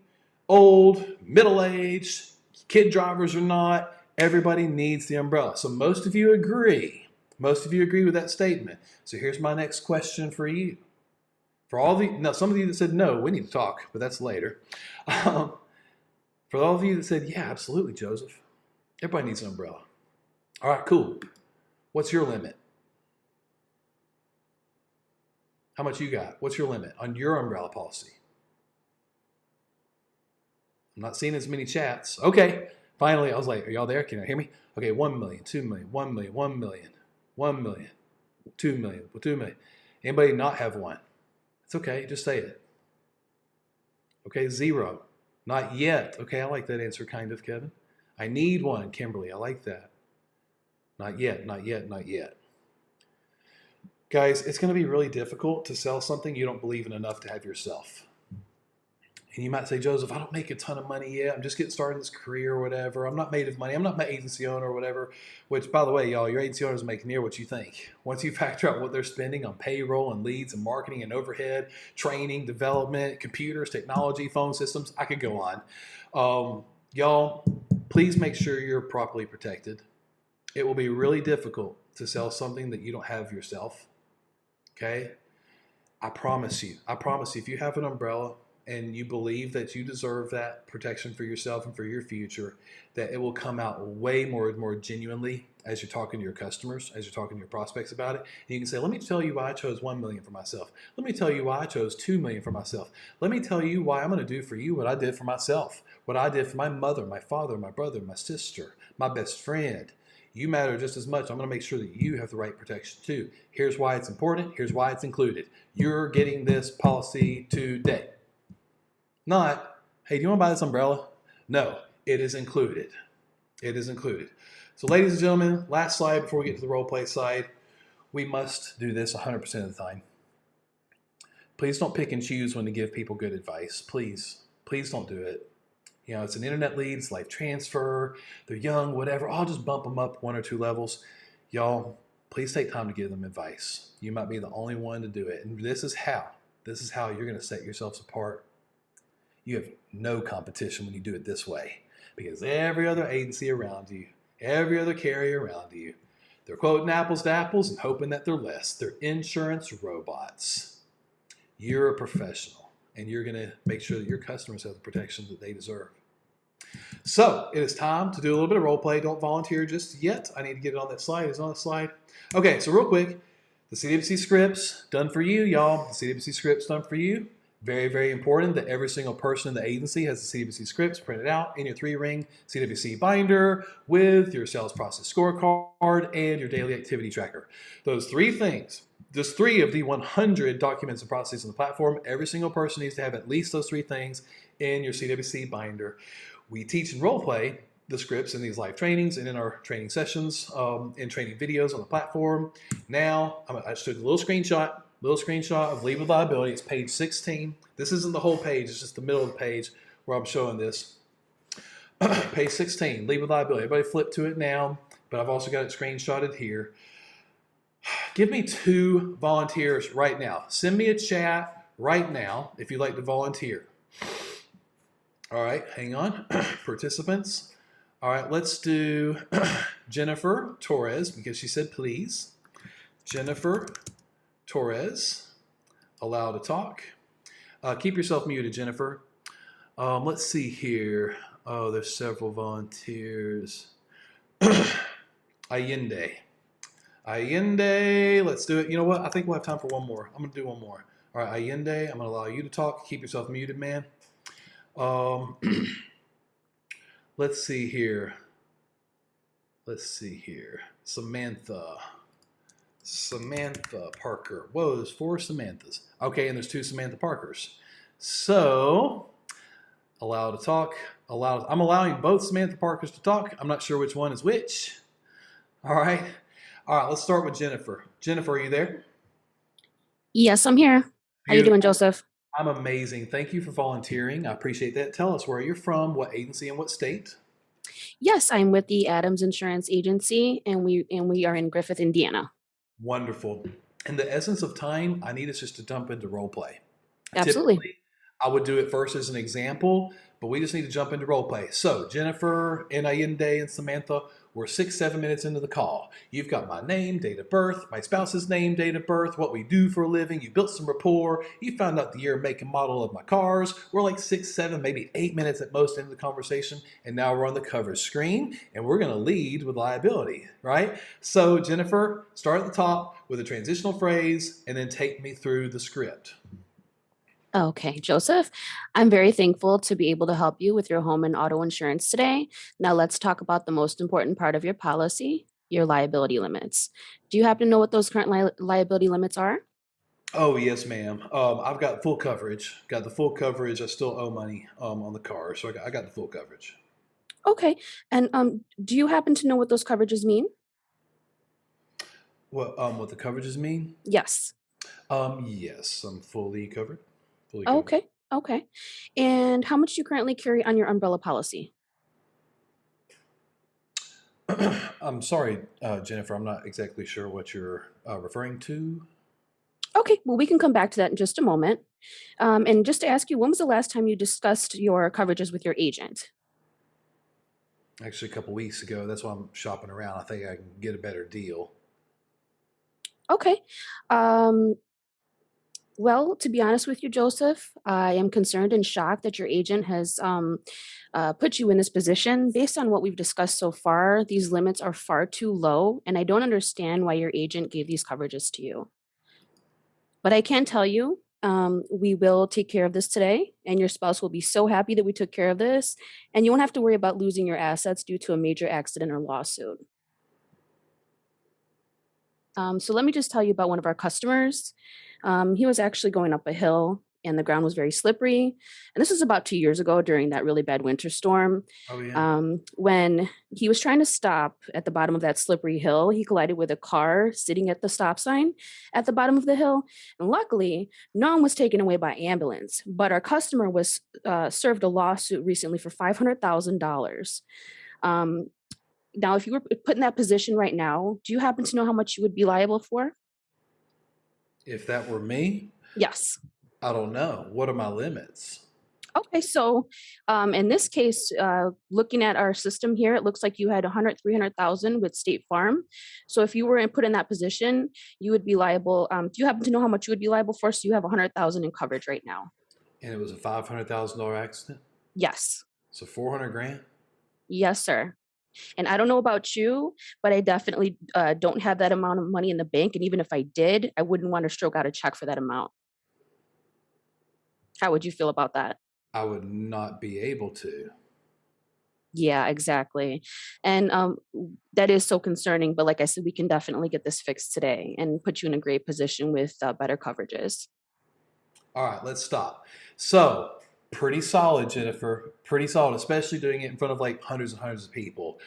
old, middle-aged, kid drivers or not, everybody needs the umbrella. So most of you agree. Most of you agree with that statement. So here's my next question for you. For all the, now some of you that said no, we need to talk, but that's later. For all of you that said, yeah, absolutely, Joseph. Everybody needs an umbrella. All right, cool. What's your limit? How much you got? What's your limit on your umbrella policy? I'm not seeing as many chats. Okay, finally, I was like, are y'all there? Can you hear me? Okay, 1 million, 2 million, 1 million, 1 million. 1 million, 2 million, 2 million. Anybody not have one? It's okay. Just say it. Okay, 0. Not yet. Okay, I like that answer kind of, Kevin. I need one, Kimberly. I like that. Not yet, not yet, not yet. Guys, it's going to be really difficult to sell something you don't believe in enough to have yourself. And you might say, Joseph, I don't make a ton of money yet. I'm just getting started in this career or whatever. I'm not made of money. I'm not my agency owner or whatever. Which, by the way, y'all, your agency owners make near what you think. Once you factor out what they're spending on payroll and leads and marketing and overhead, training, development, computers, technology, phone systems, I could go on. Y'all, please make sure you're properly protected. It will be really difficult to sell something that you don't have yourself. Okay? I promise you, if you have an umbrella and you believe that you deserve that protection for yourself and for your future, that it will come out way more genuinely as you're talking to your customers, as you're talking to your prospects about it. And you can say, let me tell you why I chose 1 million for myself. Let me tell you why I chose 2 million for myself. Let me tell you why I'm going to do for you what I did for myself, what I did for my mother, my father, my brother, my sister, my best friend. You matter just as much. I'm going to make sure that you have the right protection too. Here's why it's important. Here's why it's included. You're getting this policy today. Not, hey, do you want to buy this umbrella? No, it is included. It is included. So ladies and gentlemen, last slide before we get to the role play side. We must do this 100% of the time. Please don't pick and choose when to give people good advice. Please don't do it. You know, it's an internet lead, it's life transfer, they're young, whatever. I'll just bump them up 1 or 2 levels. Y'all, please take time to give them advice. You might be the only one to do it. And this is how you're going to set yourselves apart. You have no competition when you do it this way, because every other agency around you, every other carrier around you, they're quoting apples to apples and hoping that they're less. They're insurance robots. You're a professional, and you're going to make sure that your customers have the protection that they deserve. So it is time to do a little bit of role play. Don't volunteer just yet. I need to get it on that slide. It's on the slide. Okay, so real quick, the CWC scripts done for you, y'all. The CWC scripts done for you. Very important that every single person in the agency has the CWC scripts printed out in your 3-ring CWC binder with your sales process scorecard and your daily activity tracker. Those 3 things, just 3 of the 100 documents and processes on the platform, every single person needs to have at least those 3 things in your CWC binder. We teach and role play the scripts in these live trainings and in our training sessions and training videos on the platform. Now, I just took a little screenshot of lead with liability. It's page 16. This isn't the whole page. It's just the middle of the page where I'm showing this. Page 16, lead with liability. Everybody flip to it now, but I've also got it screenshotted here. Give me 2 volunteers right now. Send me a chat right now if you'd like to volunteer. All right, hang on. Participants. All right, let's do Jennifer Torres because she said please. Jennifer Torres, allow to talk. Keep yourself muted, Jennifer. Let's see here. Oh, there's several volunteers. Allende, let's do it. You know what? I think we'll have time for one more. I'm going to do one more. All right, Allende, I'm going to allow you to talk. Keep yourself muted, man. Let's see here. Samantha Parker. Whoa, there's 4 Samanthas. Okay, and there's 2 Samantha Parkers. So, allow to talk. I'm allowing both Samantha Parkers to talk. I'm not sure which one is which. All right, let's start with Jennifer. Jennifer, are you there? Yes, I'm here. How you doing, Joseph? I'm amazing. Thank you for volunteering. I appreciate that. Tell us where you're from, what agency, and what state. Yes, I'm with the Adams Insurance Agency, and we are in Griffith, Indiana. Wonderful. In the essence of time, I need us just to jump into role play. Absolutely. Typically, I would do it first as an example, but we just need to jump into role play. So, Jennifer and Allende and Samantha, we're 6-7 minutes into the call. You've got my name, date of birth, my spouse's name, date of birth, what we do for a living. You built some rapport. You found out the year, make, and model of my cars. We're like 6, 7, maybe 8 minutes at most into the conversation, and now we're on the cover screen, and we're going to lead with liability, right? So, Jennifer, start at the top with a transitional phrase, and then take me through the script. Okay, Joseph, I'm very thankful to be able to help you with your home and auto insurance today. Now let's talk about the most important part of your policy, your liability limits. Do you happen to know what those current liability limits are? Oh yes, ma'am. I've got full coverage. Got the full coverage. I still owe money on the car, so I got the full coverage. Okay. And do you happen to know what those coverages mean? What the coverages mean? Yes. Yes, I'm fully covered. Fully covered. Okay. Okay. And how much do you currently carry on your umbrella policy? I'm sorry, Jennifer. I'm not exactly sure what you're referring to. Okay, well, we can come back to that in just a moment. And just to ask you, when was the last time you discussed your coverages with your agent? Actually, a couple weeks ago. That's why I'm shopping around. I think I can get a better deal. Okay. Um, well, to be honest with you, Joseph, I am concerned and shocked that your agent has put you in this position. Based on what we've discussed so far, these limits are far too low, and I don't understand why your agent gave these coverages to you. But I can tell you, we will take care of this today, and your spouse will be so happy that we took care of this, and you won't have to worry about losing your assets due to a major accident or lawsuit. So let me just tell you about one of our customers. He was actually going up a hill and the ground was very slippery. And this was about 2 years ago during that really bad winter storm. Oh yeah. When he was trying to stop at the bottom of that slippery hill, he collided with a car sitting at the stop sign at the bottom of the hill. And luckily, no one was taken away by ambulance. But our customer was served a lawsuit recently for $500,000. Um, Now, if you were put in that position right now, do you happen to know how much you would be liable for? If that were me, Yes. I don't know. What are my limits? Okay, so in this case, looking at our system here, it looks like you had 100, 300,000 with State Farm. So if you were put in that position, you would be liable. Do you happen to know how much you would be liable for? So you have 100,000 in coverage right now. And it was a $500,000 accident. Yes. So 400 grand. Yes, sir. And I don't know about you, but I definitely don't have that amount of money in the bank. And even if I did, I wouldn't want to stroke out a check for that amount. How would you feel about that? I would not be able to. Yeah, exactly. And that is so concerning. But like I said, we can definitely get this fixed today and put you in a great position with better coverages. All right, let's stop. So, pretty solid, Jennifer. Pretty solid, especially doing it in front of like hundreds and hundreds of people.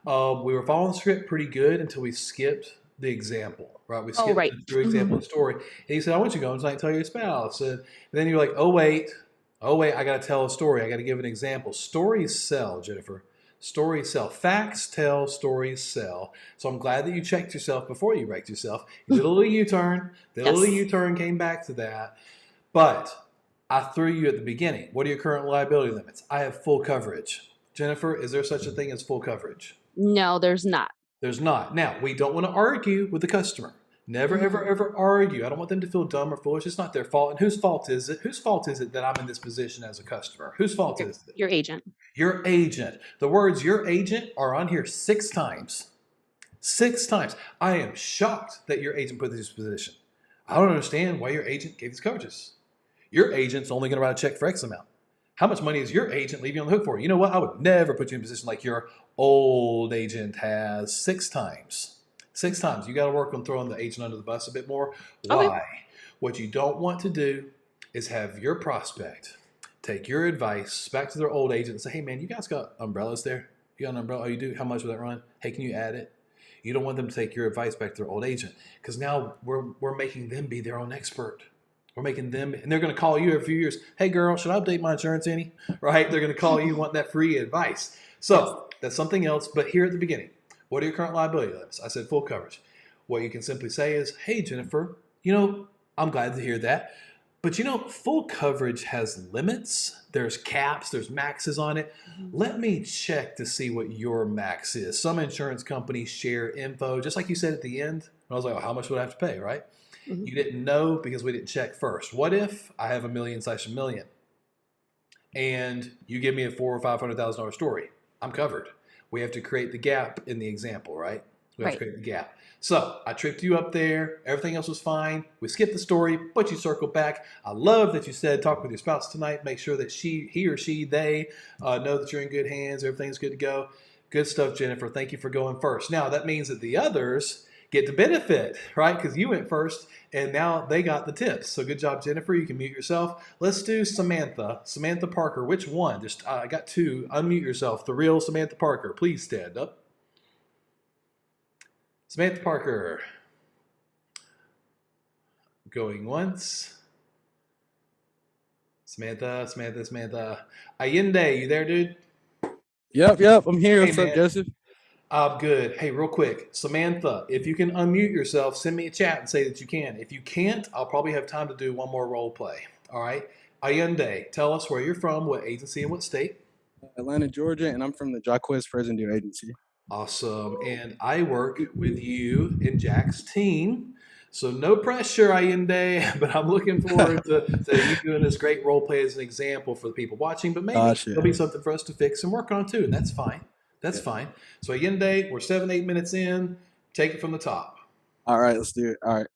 We were following the script pretty good until we skipped the example, right? We Oh, skipped right. the true example Mhm. of the story. And he said, I want you to go tonight and tell your spouse. And then you're like, oh, wait, I got to tell a story. I got to give an example. Stories sell, Jennifer. Stories sell. Facts tell, stories sell. So I'm glad that you checked yourself before you wrecked yourself. You did a little U turn. Did a little Yes. U turn, came back to that. But I threw you at the beginning. What are your current liability limits? I have full coverage. Jennifer, is there such a thing as full coverage? No, there's not. There's not. Now, we don't want to argue with the customer. Never, ever, Mhm. ever argue. I don't want them to feel dumb or foolish. It's not their fault. And whose fault is it? Whose fault is it that I'm in this position as a customer? Whose fault Your, is it? your agent. Your agent. The words your agent are on here 6 times. 6 times. I am shocked that your agent put this position. I don't understand why your agent gave these coverages. Your agent's only going to write a check for X amount. How much money is your agent leaving you on the hook for? You know what? I would never put you in a position like your old agent has 6 times. 6 times. You got to work on throwing the agent under the bus a bit more. Okay. Why? What you don't want to do is have your prospect take your advice back to their old agent and say, hey, man, you guys got umbrellas there? You got an umbrella? Oh, you do? How much will that run? Hey, can you add it? You don't want them to take your advice back to their old agent because now we're making them be their own expert. We're making them, and they're going to call you every few years. Hey, girl, should I update my insurance any? Right? They're going to call you, want that free advice. Yes. So that's something else. But here at the beginning, what are your current liability limits? I said full coverage. What you can simply say is, hey, Jennifer, I'm glad to hear that. But full coverage has limits. There's caps, there's maxes on it. Mhm. Let me check to see what your max is. Some insurance companies share info, just like you said at the end. I was like, oh, how much would I have to pay, right? Mhm. You didn't know because we didn't check first. What if I have a million and you give me a four or $500,000 story? I'm covered. We have to create the gap in the example, right? We have to Right. create the gap. So I tripped you up there. Everything else was fine. We skipped the story, but you circled back. I love that you said talk with your spouse tonight. Make sure that he or she, they know that you're in good hands. Everything's good to go. Good stuff, Jennifer. Thank you for going first. Now that means that the others get the benefit, right? Because you went first and now they got the tips. So good job, Jennifer. You can mute yourself. Let's do Samantha. Samantha Parker. Which one? Just I got two. Unmute yourself. The real Samantha Parker. Please stand up. Samantha Parker. Going once. Samantha. Allende, you there, dude? Yep. I'm here. Hey, What's up, man. Joseph? I'm good. Hey, real quick, Samantha, if you can unmute yourself, send me a chat and say that you can. If you can't, I'll probably have time to do one more role play. All right. Allende, tell us where you're from, what agency, and what state. Atlanta, Georgia, and I'm from the Jacquez Prison Deer Agency. Awesome. And I work with you and Jack's team. So no pressure, Allende, but I'm looking forward to you doing this great role play as an example for the people watching. But maybe Gotcha. there'll be something for us to fix and work on too, and that's fine. That's fine. So Allende, we're 7-8 minutes in. Take it from the top. All right, let's do it. All right.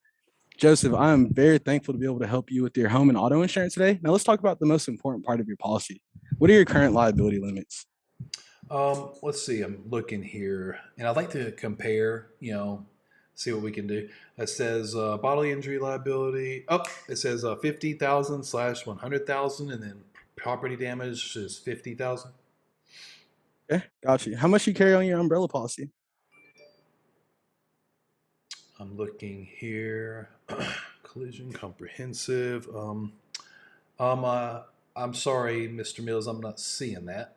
Joseph, I am very thankful to be able to help you with your home and auto insurance today. Now let's talk about the most important part of your policy. What are your current liability limits? Let's see. I'm looking here, and I'd like to compare. See what we can do. It says bodily injury liability. Oh, it says 50,000 / 100,000, and then property damage is 50,000. Okay, gotcha. How much you carry on your umbrella policy? I'm looking here. Collision comprehensive. I'm sorry, Mr. Mills. I'm not seeing that.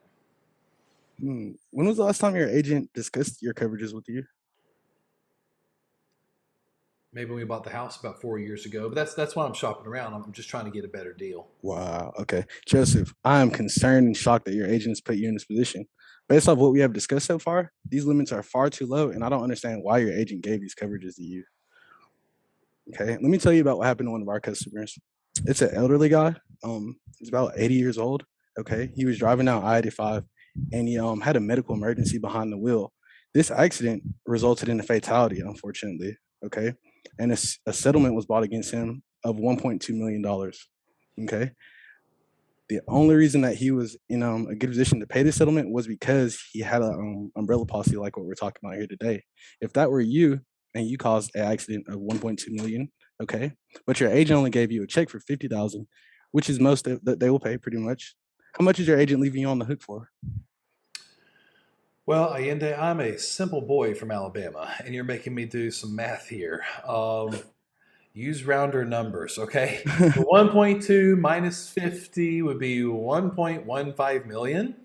When was the last time your agent discussed your coverages with you? Maybe when we bought the house about 4 years ago, but that's why I'm shopping around. I'm just trying to get a better deal. Wow. Okay. Joseph, I am concerned and shocked that your agent has put you in this position. Based off what we have discussed so far, these limits are far too low, and I don't understand why your agent gave these coverages to you. Okay. Let me tell you about what happened to one of our customers. It's an elderly guy. He's about 80 years old. Okay. He was driving down I-85 and he had a medical emergency behind the wheel. This accident resulted in a fatality, unfortunately. Okay. And a settlement was bought against him of $1.2 million. Okay. The only reason that he was in a good position to pay the settlement was because he had an umbrella policy like what we're talking about here today. If that were you and you caused an accident of 1.2 million, okay, but your agent only gave you a check for 50,000, which is most that they will pay pretty much. How much is your agent leaving you on the hook for? Well, Allende, I'm a simple boy from Alabama, and you're making me do some math here. Use rounder numbers, okay? The 1.2 minus 50 would be 1.15 million.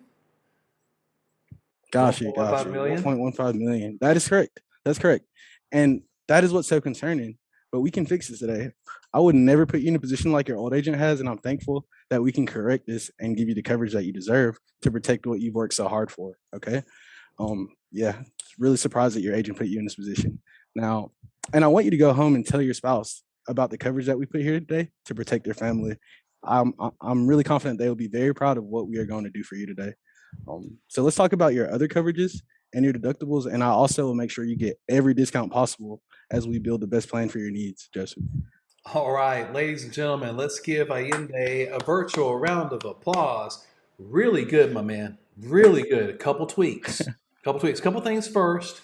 Gotcha. 1.15 million. 1.15 million. That is correct. That's correct. And that is what's so concerning. But we can fix this today. I would never put you in a position like your old agent has, and I'm thankful that we can correct this and give you the coverage that you deserve to protect what you've worked so hard for. Okay. Yeah, really surprised that your agent put you in this position. Now, and I want you to go home and tell your spouse about the coverage that we put here today to protect their family. I'm really confident they will be very proud of what we are going to do for you today. So let's talk about your other coverages and your deductibles, and I also will make sure you get every discount possible as we build the best plan for your needs, Joseph. All right, ladies and gentlemen, let's give Allende a virtual round of applause. Really good, my man. Really good. A couple tweaks. Couple things first.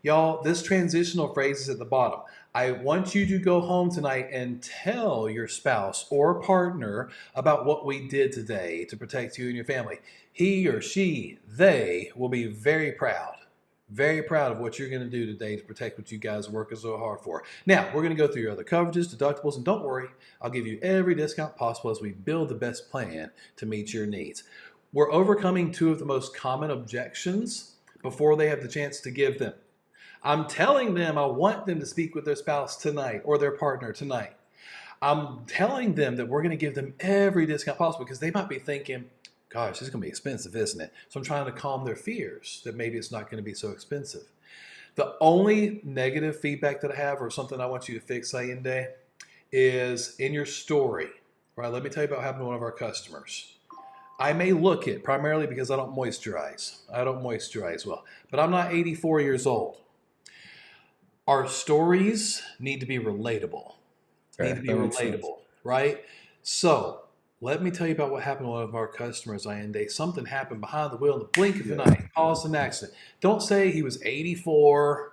Y'all, this transitional phrase is at the bottom. I want you to go home tonight and tell your spouse or partner about what we did today to protect you and your family. He or she, they will be very proud of what you're going to do today to protect what you guys are working so hard for. Now, we're going to go through your other coverages, deductibles, and don't worry, I'll give you every discount possible as we build the best plan to meet your needs. We're overcoming two of the most common objections before they have the chance to give them. I'm telling them I want them to speak with their spouse tonight or their partner tonight. I'm telling them that we're going to give them every discount possible because they might be thinking, gosh, this is going to be expensive, isn't it? So I'm trying to calm their fears that maybe it's not going to be so expensive. The only negative feedback that I have or something I want you to fix, Allende, is in your story. Right? Let me tell you about what happened to one of our customers. I may look it primarily because I don't moisturize. I don't moisturize well, but I'm not 84 years old. Our stories need to be relatable. Right? So let me tell you about what happened to one of our customers, Allende. Something happened behind the wheel in the blink of an eye, caused an accident. Don't say he was 84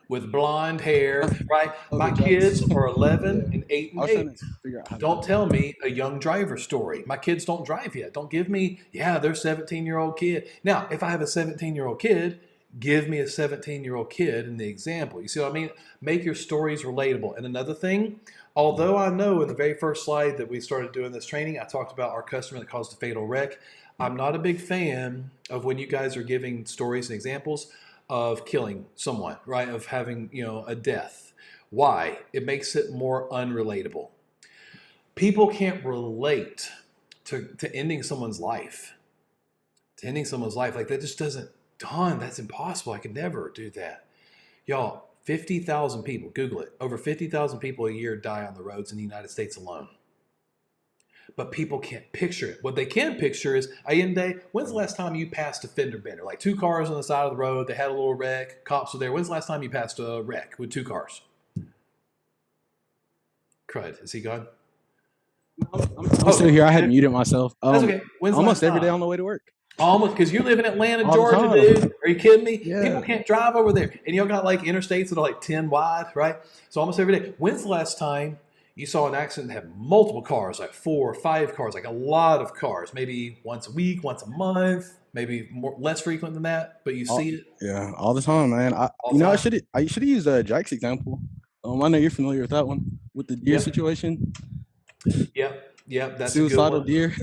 with blonde hair, right? My Okay, kids jokes. are 11 Yeah. and 8 I and was trying 8. to figure out how to. Don't tell me a young driver story. My kids don't drive yet. Don't give me, yeah, they're 17-year-old kid. Now, if I have a 17-year-old kid, give me a 17-year-old kid in the example. You see what I mean? Make your stories relatable. And another thing, although I know in the very first slide that we started doing this training, I talked about our customer that caused a fatal wreck. I'm not a big fan of when you guys are giving stories and examples of killing someone, right? Of having, a death. Why? It makes it more unrelatable. People can't relate to ending someone's life. To ending someone's life. Like that just doesn't dawn. That's impossible. I could never do that. Y'all, 50,000 people, Google it. Over 50,000 people a year die on the roads in the United States alone. But people can't picture it. What they can picture is, Allende, when's the last time you passed a fender bender? Like two cars on the side of the road, they had a little wreck, cops were there. When's the last time you passed a wreck with two cars? Crud, is he gone? I'm still here. I had muted myself. That's okay. When's the Almost last every day time? on the way to work. Almost, because you live in Atlanta, All the Georgia, time. dude. Are you kidding me? Yeah. People can't drive over there. And y'all got like interstates that are like 10 wide, right? So almost every day. When's the last time you saw an accident that had multiple cars, like 4 or 5 cars, like a lot of cars, maybe once a week, once a month, maybe less frequent than that, but you see it? Yeah, all the time, man. All You know, the I time? should have used Jack's example. I know you're familiar with that one with the deer Yep. situation. Yep, that's Suicidal a good one. deer.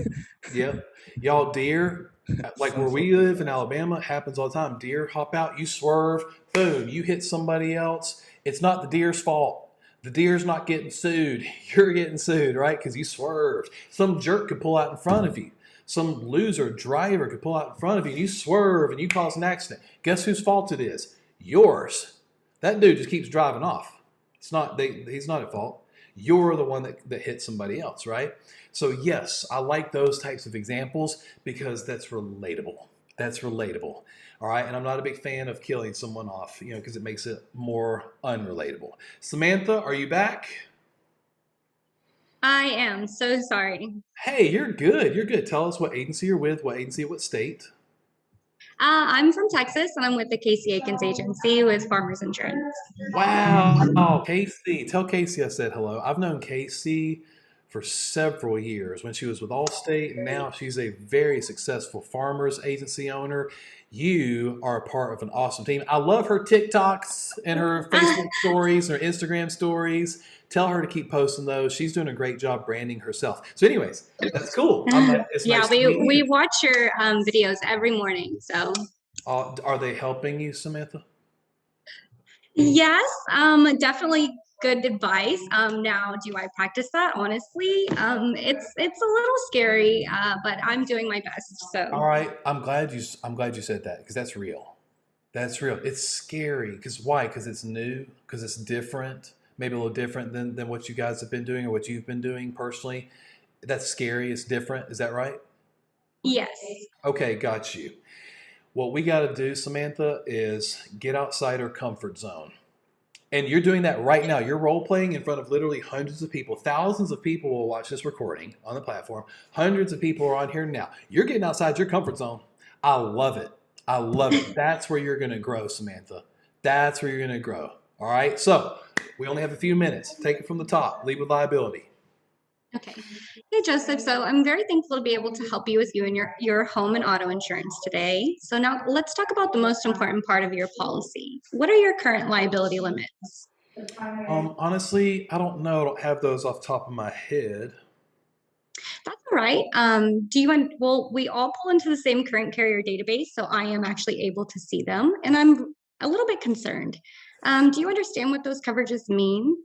Yep. Y'all, deer, like where we live in Alabama, it happens all the time. Deer hop out, you swerve, boom, you hit somebody else. It's not the deer's fault. The deer's not getting sued. You're getting sued, right? Because you swerved. Some jerk could pull out in front of you. Some loser driver could pull out in front of you, and you swerve and you cause an accident. Guess whose fault it is? Yours. That dude just keeps driving off. He's not at fault. You're the one that hit somebody else, right? So yes, I like those types of examples because that's relatable. That's relatable. All right. And I'm not a big fan of killing someone off, because it makes it more unrelatable. Samantha, are you back? I am so sorry. Hey, you're good. You're good. Tell us what agency you're with, what state. I'm from Texas and I'm with the Casey Akins Agency with Farmers Insurance. Wow. Casey. Tell Casey I said hello. I've known Casey for several years when she was with Allstate, and now she's a very successful farmers agency owner. You are a part of an awesome team. I love her TikToks and her Facebook stories and her Instagram stories. Tell her to keep posting those. She's doing a great job branding herself. So anyways, that's cool. It's Yeah, nice to meet we you. watch your videos every morning. So Are they helping you, Samantha? yes, definitely good advice. Now, do I practice that? Honestly, it's a little scary, but I'm doing my best. So All right, I'm glad you said that because that's real. That's real. It's scary because why? Because it's new. Because it's different. Maybe a little different than what you guys have been doing or what you've been doing personally. That's scary. It's different. Is that right? yes. Okay, got you. What we got to do, Samantha, is get outside our comfort zone. And you're doing that right now. You're role playing in front of literally hundreds of people. Thousands of people will watch this recording on the platform. Hundreds of people are on here now. You're getting outside your comfort zone. I love it. I love it. That's where you're going to grow, Samantha. That's where you're going to grow. All right. So we only have a few minutes. Take it from the top. Lead with liability. Okay. Hey, Joseph. So I'm very thankful to be able to help you with you and your home and auto insurance today. So now let's talk about the most important part of your policy. What are your current liability limits? Honestly, I don't know. I don't have those off the top of my head. That's all right. Well, we all pull into the same current carrier database, so I am actually able to see them, and I'm a little bit concerned. Do you understand what those coverages mean?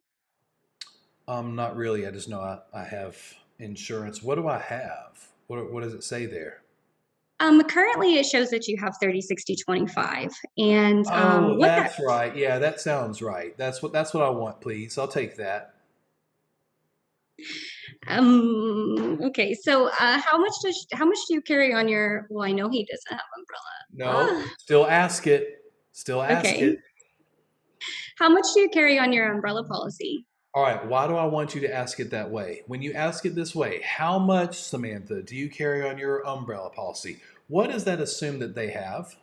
Not really. I just know I have insurance. What do I have? What does it say there? Currently it shows that you have 30, 60, 25. And Oh, what that that's right. Yeah, that sounds right. That's what I want, please. I'll take that. okay, so how much do you carry on your, well, I know he doesn't have umbrella. No, still ask it. Still ask Okay. it. How much do you carry on your umbrella policy? All right, why do I want you to ask it that way? When you ask it this way, how much, Samantha, do you carry on your umbrella policy? What does that assume that they have?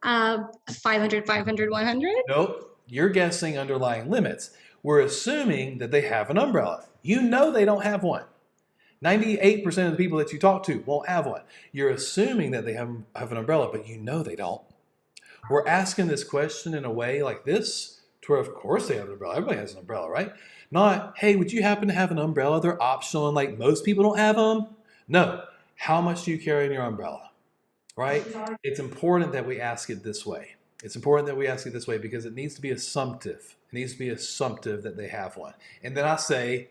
500, 500, 100. Nope. You're guessing underlying limits. We're assuming that they have an umbrella. You know they don't have one. 98% of the people that you talk to won't have one. You're assuming that they have an umbrella, but you know they don't. We're asking this question in a way like this, to where of course they have an umbrella. Everybody has an umbrella, right? Not, hey, would you happen to have an umbrella? They're optional and like most people don't have them. No. How much do you carry in your umbrella? Right? It's important that we ask it this way. It's important that we ask it this way because it needs to be assumptive. It needs to be assumptive that they have one. And then I say,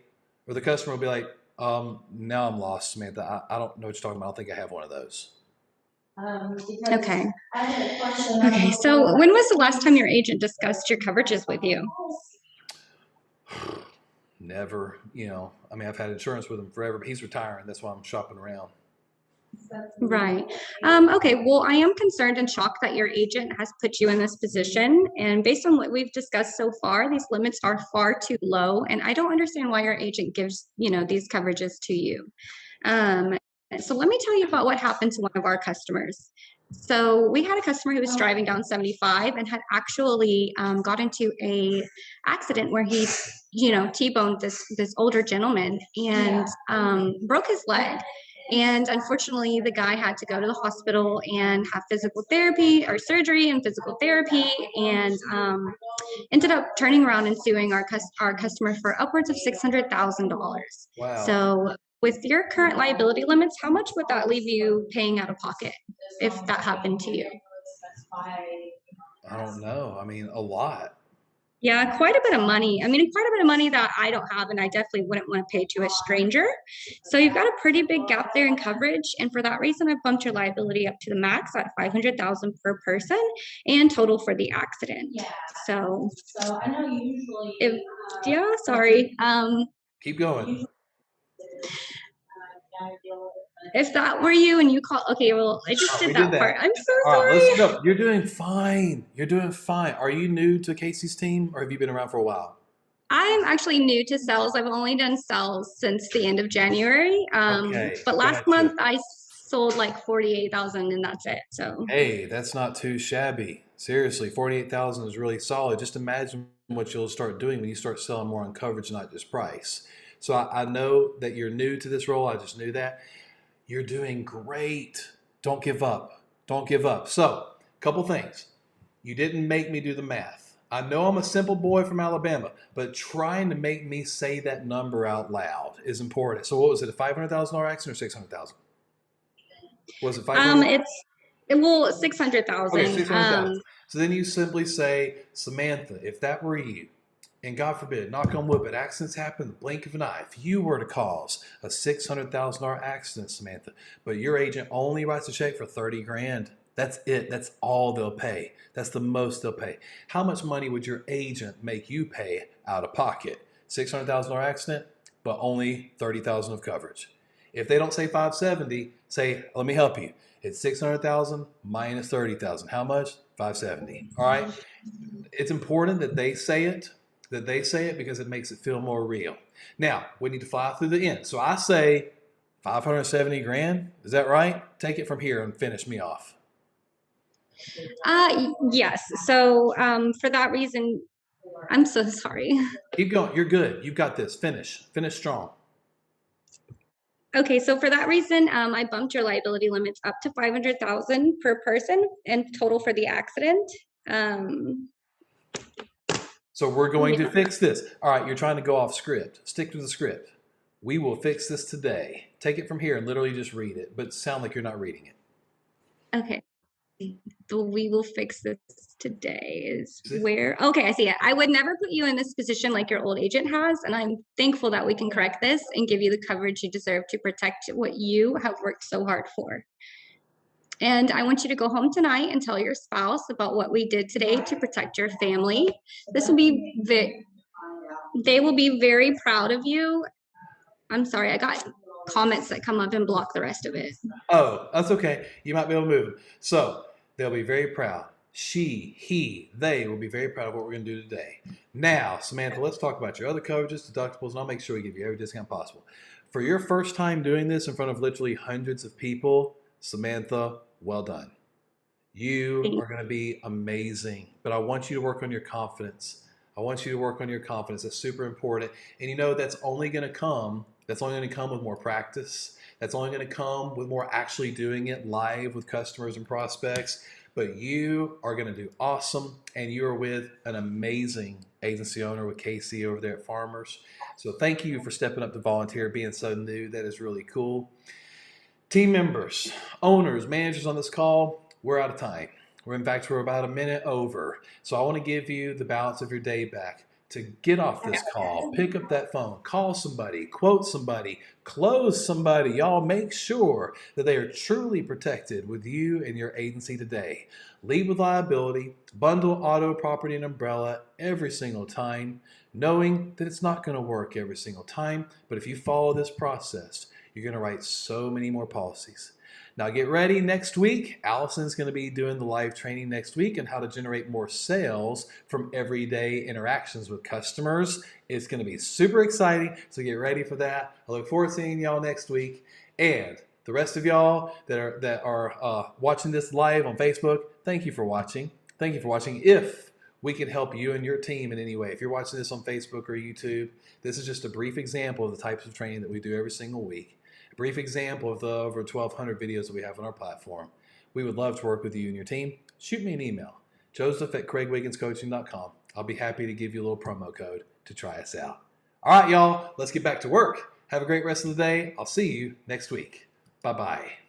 or the customer will be like, now I'm lost, Samantha. I don't know what you're talking about. I don't think I have one of those. Okay. Okay, so when was the last time your agent discussed your coverages with you? Never, I mean, I've had insurance with him forever, but he's retiring. That's why I'm shopping around. Right. Okay, well, I am concerned and shocked that your agent has put you in this position. And based on what we've discussed so far, these limits are far too low. And I don't understand why your agent gives, these coverages to you. So let me tell you about what happened to one of our customers. So we had a customer who was driving down 75 and had actually got into a accident where he, T-boned this older gentleman and broke his leg. And unfortunately, the guy had to go to the hospital and have physical therapy or surgery and physical therapy, and ended up turning around and suing our customer for upwards of $600,000. Wow. So with your current liability limits, how much would that leave you paying out of pocket if that happened to you? I don't know. I mean, a lot. Yeah, quite a bit of money. I mean, quite a bit of money that I don't have and I definitely wouldn't want to pay to a stranger. So you've got a pretty big gap there in coverage. And for that reason, I've bumped your liability up to the max at $500,000 per person and total for the accident. Yeah. So I know usually sorry. Keep going. If that were you and you call, okay, well, I just did that part. I'm so All sorry. right, let's go. You're doing fine. You're doing fine. Are you new to Casey's team or have you been around for a while? I'm actually new to sales. I've only done sales since the end of January. But last month I sold like 48,000 and that's it. So hey, that's not too shabby. Seriously, 48,000 is really solid. Just imagine what you'll start doing when you start selling more on coverage, not just price. So I know that you're new to this role. I just knew that. You're doing great. Don't give up. Don't give up. So, a couple things. You didn't make me do the math. I know I'm a simple boy from Alabama, but trying to make me say that number out loud is important. So, what was it? A $500,000 accident or $600,000? Was it $500,000? Well, $600,000. Okay, $600,000. So then you simply say, Samantha, if that were you, and God forbid, knock on wood, but accidents happen in the blink of an eye. If you were to cause a $600,000 accident, Samantha, but your agent only writes a check for $30,000, that's it. That's all they'll pay. That's the most they'll pay. How much money would your agent make you pay out of pocket? $600,000 accident, but only $30,000 of coverage. If they don't say 570, say, let me help you. It's 600,000 minus 30,000. How much? 570. All right. It's important that they say it. Because it makes it feel more real. Now, we need to fly through the end. So I say $570,000. Is that right? Take it from here and finish me off. Yes. So for that reason, I'm so sorry. Keep going. You're good. You've got this. Finish strong. Okay, so for that reason, I bumped your liability limits up to $500,000 per person and total for the accident. So we're going to fix this. All right, you're trying to go off script. Stick to the script. We will fix this today. Take it from here and literally just read it, but sound like you're not reading it. Okay. The we will fix this today is where, okay, I see it. I would never put you in this position like your old agent has, and I'm thankful that we can correct this and give you the coverage you deserve to protect what you have worked so hard for. And I want you to go home tonight and tell your spouse about what we did today to protect your family. This will be, they will be very proud of you. I'm sorry, I got comments that come up and block the rest of it. Oh, that's okay. You might be able to move them. So they'll be very proud. She, he, they will be very proud of what we're going to do today. Now, Samantha, let's talk about your other coverages, deductibles, and I'll make sure we give you every discount possible. For your first time doing this in front of literally hundreds of people, Samantha, well done. You are going to be amazing, but I want you to work on your confidence. I want you to work on your confidence. That's super important. And you know, that's only going to come with more practice. That's only going to come with more actually doing it live with customers and prospects. But you are going to do awesome, and you are with an amazing agency owner with Casey over there at Farmers. So thank you for stepping up to volunteer, being so new. That is really cool. Team members, owners, managers on this call, we're out of time. In fact, we're about a minute over. So I want to give you the balance of your day back to get off this call, pick up that phone, call somebody, quote somebody, close somebody. Y'all make sure that they are truly protected with you and your agency today. Lead with liability, bundle auto, property, and umbrella every single time, knowing that it's not going to work every single time. But if you follow this process, you're going to write so many more policies. Now get ready next week. Allison's going to be doing the live training next week on how to generate more sales from everyday interactions with customers. It's going to be super exciting, so get ready for that. I look forward to seeing y'all next week. And the rest of y'all that are watching this live on Facebook, thank you for watching. Thank you for watching. If we can help you and your team in any way, if you're watching this on Facebook or YouTube, this is just a brief example of the types of training that we do every single week. A brief example of the over 1,200 videos that we have on our platform. We would love to work with you and your team. Shoot me an email, joseph@craigwigginscoaching.com. I'll be happy to give you a little promo code to try us out. All right, y'all, let's get back to work. Have a great rest of the day. I'll see you next week. Bye-bye.